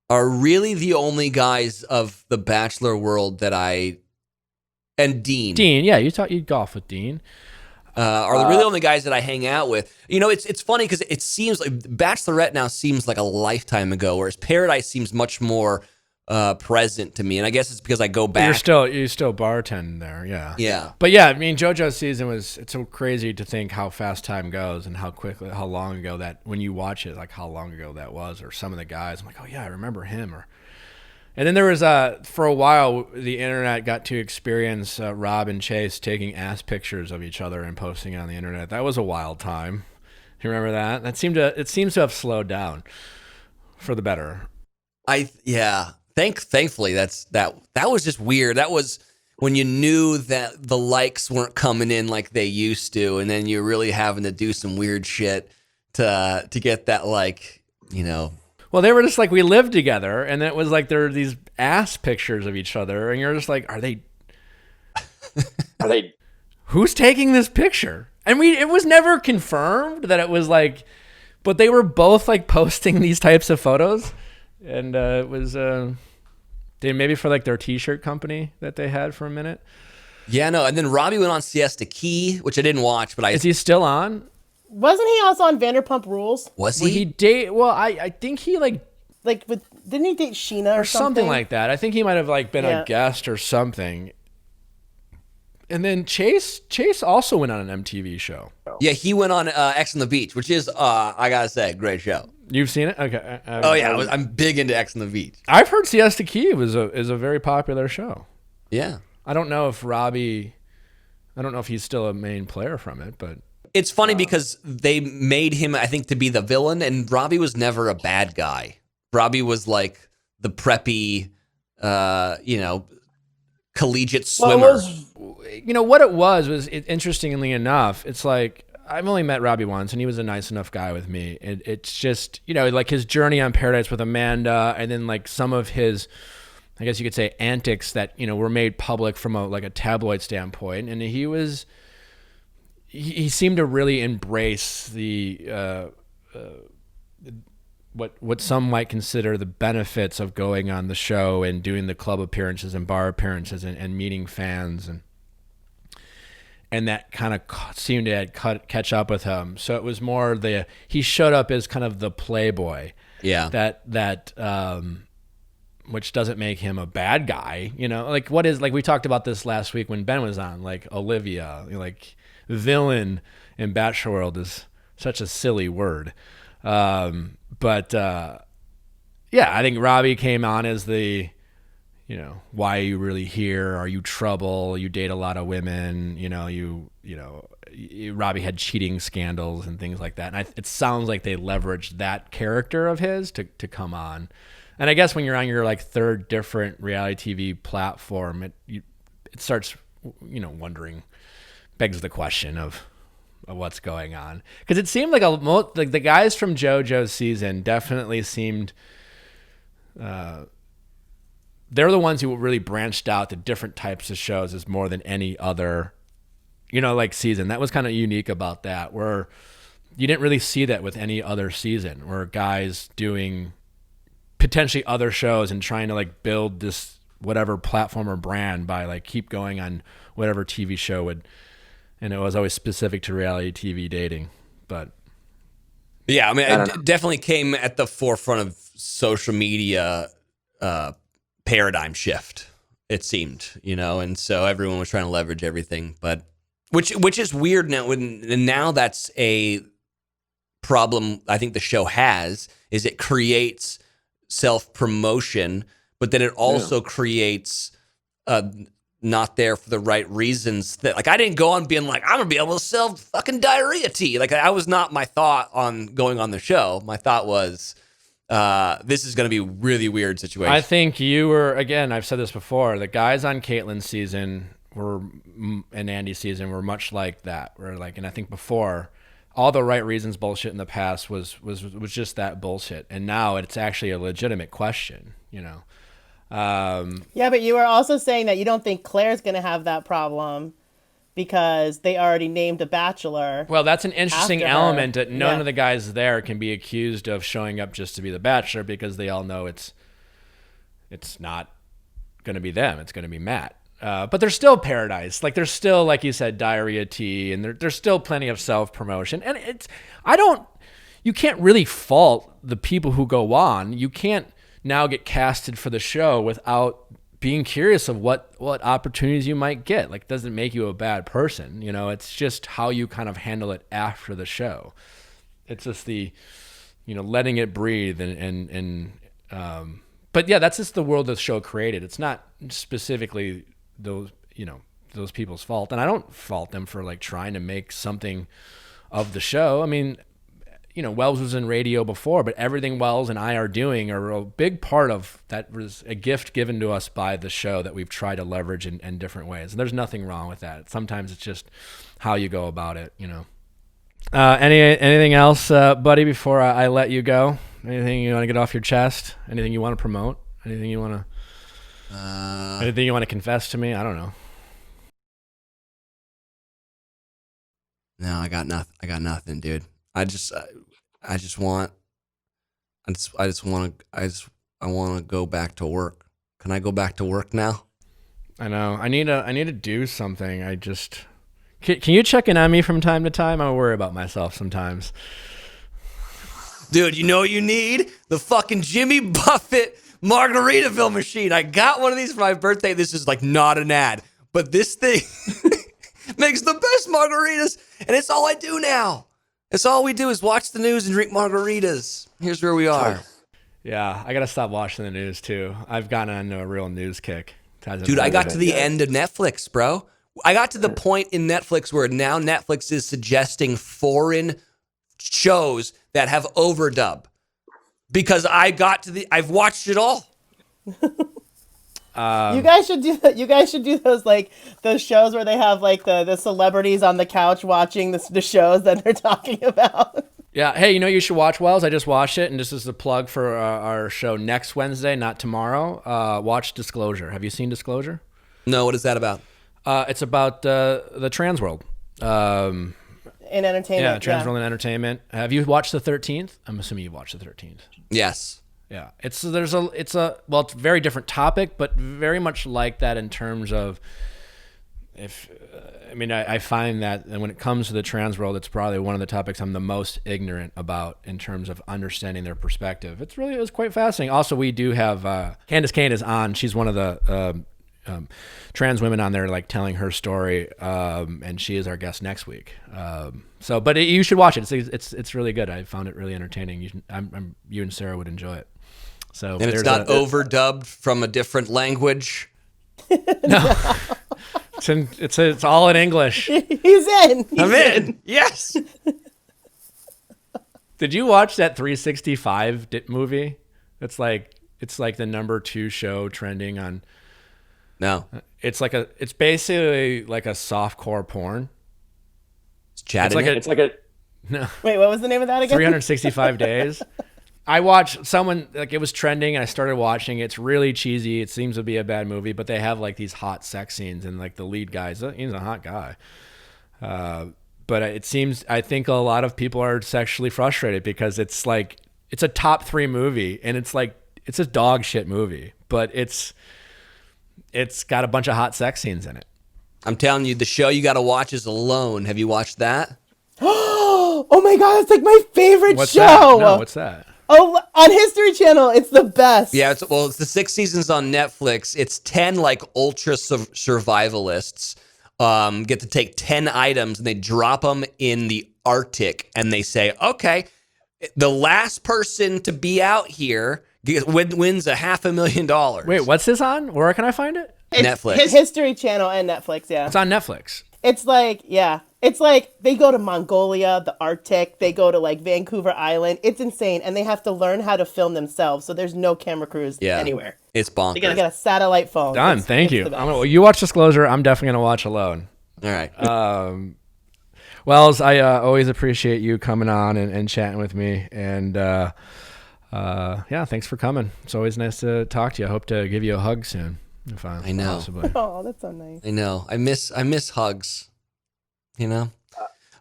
are really the only guys of the Bachelor world that and Dean. Yeah, you golf with Dean. Are the really only guys that I hang out with. It's funny because it seems like Bachelorette now seems like a lifetime ago, whereas Paradise seems much more present to me. And I guess it's because I go back. You still bartend there, yeah. Yeah. But yeah, I mean, JoJo's season it's so crazy to think how fast time goes and how long ago that, when you watch it, like how long ago that was, or some of the guys, I'm like, oh yeah, I remember him. And then there was for a while the internet got to experience Rob and Chase taking ass pictures of each other and posting it on the internet. That was a wild time. You remember that? It seems to have slowed down for the better. Thankfully that was just weird. That was when you knew that the likes weren't coming in like they used to, and then you're really having to do some weird shit to get that Well, they were just like, we lived together, and it was like there were these ass pictures of each other, and you're just like, are they who's taking this picture? And it was never confirmed that it was like, but they were both like posting these types of photos, and it was maybe for like their t-shirt company that they had for a minute. Yeah, no, and then Robbie went on Siesta Key, which I didn't watch, but is he still on? Wasn't he also on Vanderpump Rules? Was he? I think he didn't he date Sheena or something like that? I think he might have been a guest or something. And then Chase also went on an MTV show. Yeah, he went on X on the Beach, which is I gotta say, great show. You've seen it? Okay. I'm big into X on the Beach. I've heard Siesta Key is a very popular show. Yeah. I don't know if he's still a main player from it, but. It's funny because they made him, I think, to be the villain, and Robbie was never a bad guy. Robbie was like the preppy, collegiate swimmer. What it was interestingly enough, it's like, I've only met Robbie once, and he was a nice enough guy with me. It's just, like his journey on Paradise with Amanda, and then like some of his, I guess you could say, antics that, were made public from a tabloid standpoint, and he seemed to really embrace the what some might consider the benefits of going on the show and doing the club appearances and bar appearances and meeting fans, and that kind of seemed to catch up with him. So it was more he showed up as kind of the playboy. Yeah. That which doesn't make him a bad guy, like what is, like we talked about this last week when Ben was on, like Olivia, like villain in Bachelor world is such a silly word. But I think Robbie came on as the, why are you really here? Are you trouble? You date a lot of women, Robbie had cheating scandals and things like that. And it sounds like they leveraged that character of his to come on. And I guess when you're on your like third different reality TV platform, it starts, wondering, begs the question of what's going on. Because it seemed like the guys from Jojo's season definitely seemed, they're the ones who really branched out to different types of shows as more than any other, like season. That was kind of unique about that, where you didn't really see that with any other season, where guys doing potentially other shows and trying to like build this whatever platform or brand by like keep going on whatever TV show would, and it was always specific to reality TV dating. But yeah, I mean, it definitely came at the forefront of social media paradigm shift, it seemed, and so everyone was trying to leverage everything, but which is weird now. And now that's a problem I think the show has, is it creates self-promotion, but then it also creates not there for the right reasons. That, like, I didn't go on being like, I'm gonna be able to sell fucking diarrhea tea. Like, I was not my thought on going on the show. My thought was, this is gonna be a really weird situation. I think you were, again, I've said this before, the guys on Caitlin's season and Andy's season were much like that. Where like, and I think before, all the right reasons bullshit in the past was just that bullshit, and now it's actually a legitimate question, Yeah, but you were also saying that you don't think Claire's going to have that problem because they already named a Bachelor. Well, that's an interesting element that none of the guys there can be accused of showing up just to be the Bachelor, because they all know it's not going to be them. It's going to be Matt. But there's still paradise. Like, there's still, like you said, diarrhea tea, and there's still plenty of self-promotion. And you can't really fault the people who go on. You can't now get casted for the show without being curious of what opportunities you might get. Like, it doesn't make you a bad person. It's just how you kind of handle it after the show. It's just the, letting it breathe but yeah, that's just the world the show created. It's not specifically those people's fault, and I don't fault them for like trying to make something of the show. I mean, Wells was in radio before, but everything Wells and I are doing are a big part of that. Was a gift given to us by the show that we've tried to leverage in different ways, and there's nothing wrong with that. Sometimes it's just how you go about it. Anything else, buddy, before I let you go? Anything you want to get off your chest? Anything you want to promote? Anything you want to confess to me? I don't know. No, I got nothing, dude. I want to go back to work. Can I go back to work now? I know. I need to do something. Can you check in on me from time to time? I worry about myself sometimes. Dude, you know what you need? The fucking Jimmy Buffett Margaritaville machine. I got one of these for my birthday. This is like not an ad, but this thing makes the best margaritas, and it's all I do now. It's all we do is watch the news and drink margaritas. Here's where we are. Yeah, I got to stop watching the news too. I've gotten on a real news kick. Dude, I got to the end of Netflix, bro. I got to the point in Netflix where now Netflix is suggesting shows that have overdub, because I've watched it all. You guys should do that. You guys should do those shows where they have like the celebrities on the couch watching the shows that they're talking about. Yeah. Hey, you should watch Wells. I just watched it, and this is the plug for our show next Wednesday, not tomorrow. Watch Disclosure. Have you seen Disclosure? No. What is that about? It's about the trans world. in entertainment. Yeah, trans role in entertainment. Have you watched the 13th? I'm assuming you watched the 13th. Yes. Yeah, it's a very different topic, but very much like that in terms of I find that when it comes to the trans world, it's probably one of the topics I'm the most ignorant about in terms of understanding their perspective. It was quite fascinating. Also, we do have Candace Kane is on. She's one of the trans women on there, like telling her story, and she is our guest next week. But you should watch it. It's really good. I found it really entertaining. You and Sarah would enjoy it. So and it's not overdubbed from a different language. No. It's all in English. He's in. I'm in. Yes. Did you watch that 365 movie? It's like the number 2 show trending on. No. It's basically like a softcore porn. It's chatting. It's like a no. Wait, what was the name of that again? 365 days. I watched someone, like, it was trending and I started watching. It's really cheesy. It seems to be a bad movie, but they have like these hot sex scenes and like the lead guy's he's a hot guy. But I think a lot of people are sexually frustrated because it's a top 3 movie and it's a dog shit movie, but it's got a bunch of hot sex scenes in it. I'm telling you, the show you got to watch is Alone. Have you watched that? Oh my God, it's like my favorite What's show. That? No, what's that? Oh, on History Channel, it's the best. Yeah, it's the 6 seasons on Netflix. It's 10 like ultra survivalists get to take 10 items and they drop them in the Arctic and they say, okay, the last person to be out here wins $500,000. Wait, what's this on? Where can I find it? Netflix. History Channel and Netflix, yeah. It's on Netflix. It's like they go to Mongolia, the Arctic, they go to like Vancouver Island. It's insane. And they have to learn how to film themselves. So there's no camera crews anywhere. It's bonkers. They gotta get a satellite phone. Done. Thank you. You watch Disclosure. I'm definitely going to watch Alone. All right. Wells, I always appreciate you coming on and chatting with me. And thanks for coming. It's always nice to talk to you. I hope to give you a hug soon. I know. Possibly. Oh, that's so nice. I know. I miss hugs. You know,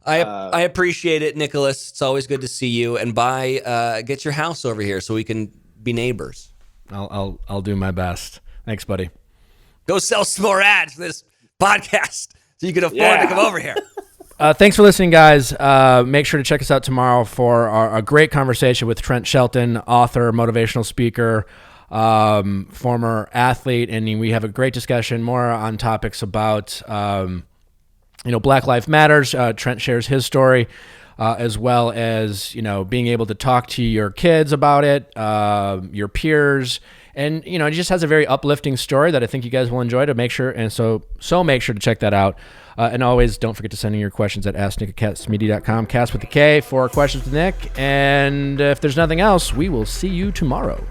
I appreciate it, Nicholas. It's always good to see you. And get your house over here so we can be neighbors. I'll do my best. Thanks, buddy. Go sell some more ads for this podcast so you can afford to come over here. Thanks for listening, guys. Make sure to check us out tomorrow for a great conversation with Trent Shelton, author, motivational speaker, former athlete, and we have a great discussion more on topics about Black Lives Matters. Trent shares his story, as well as being able to talk to your kids about it, your peers, and he just has a very uplifting story that I think you guys will enjoy. Make sure to check that out. And always don't forget to send in your questions at asknick@castmedia.com, cast with a K, for questions to Nick. And if there's nothing else, we will see you tomorrow.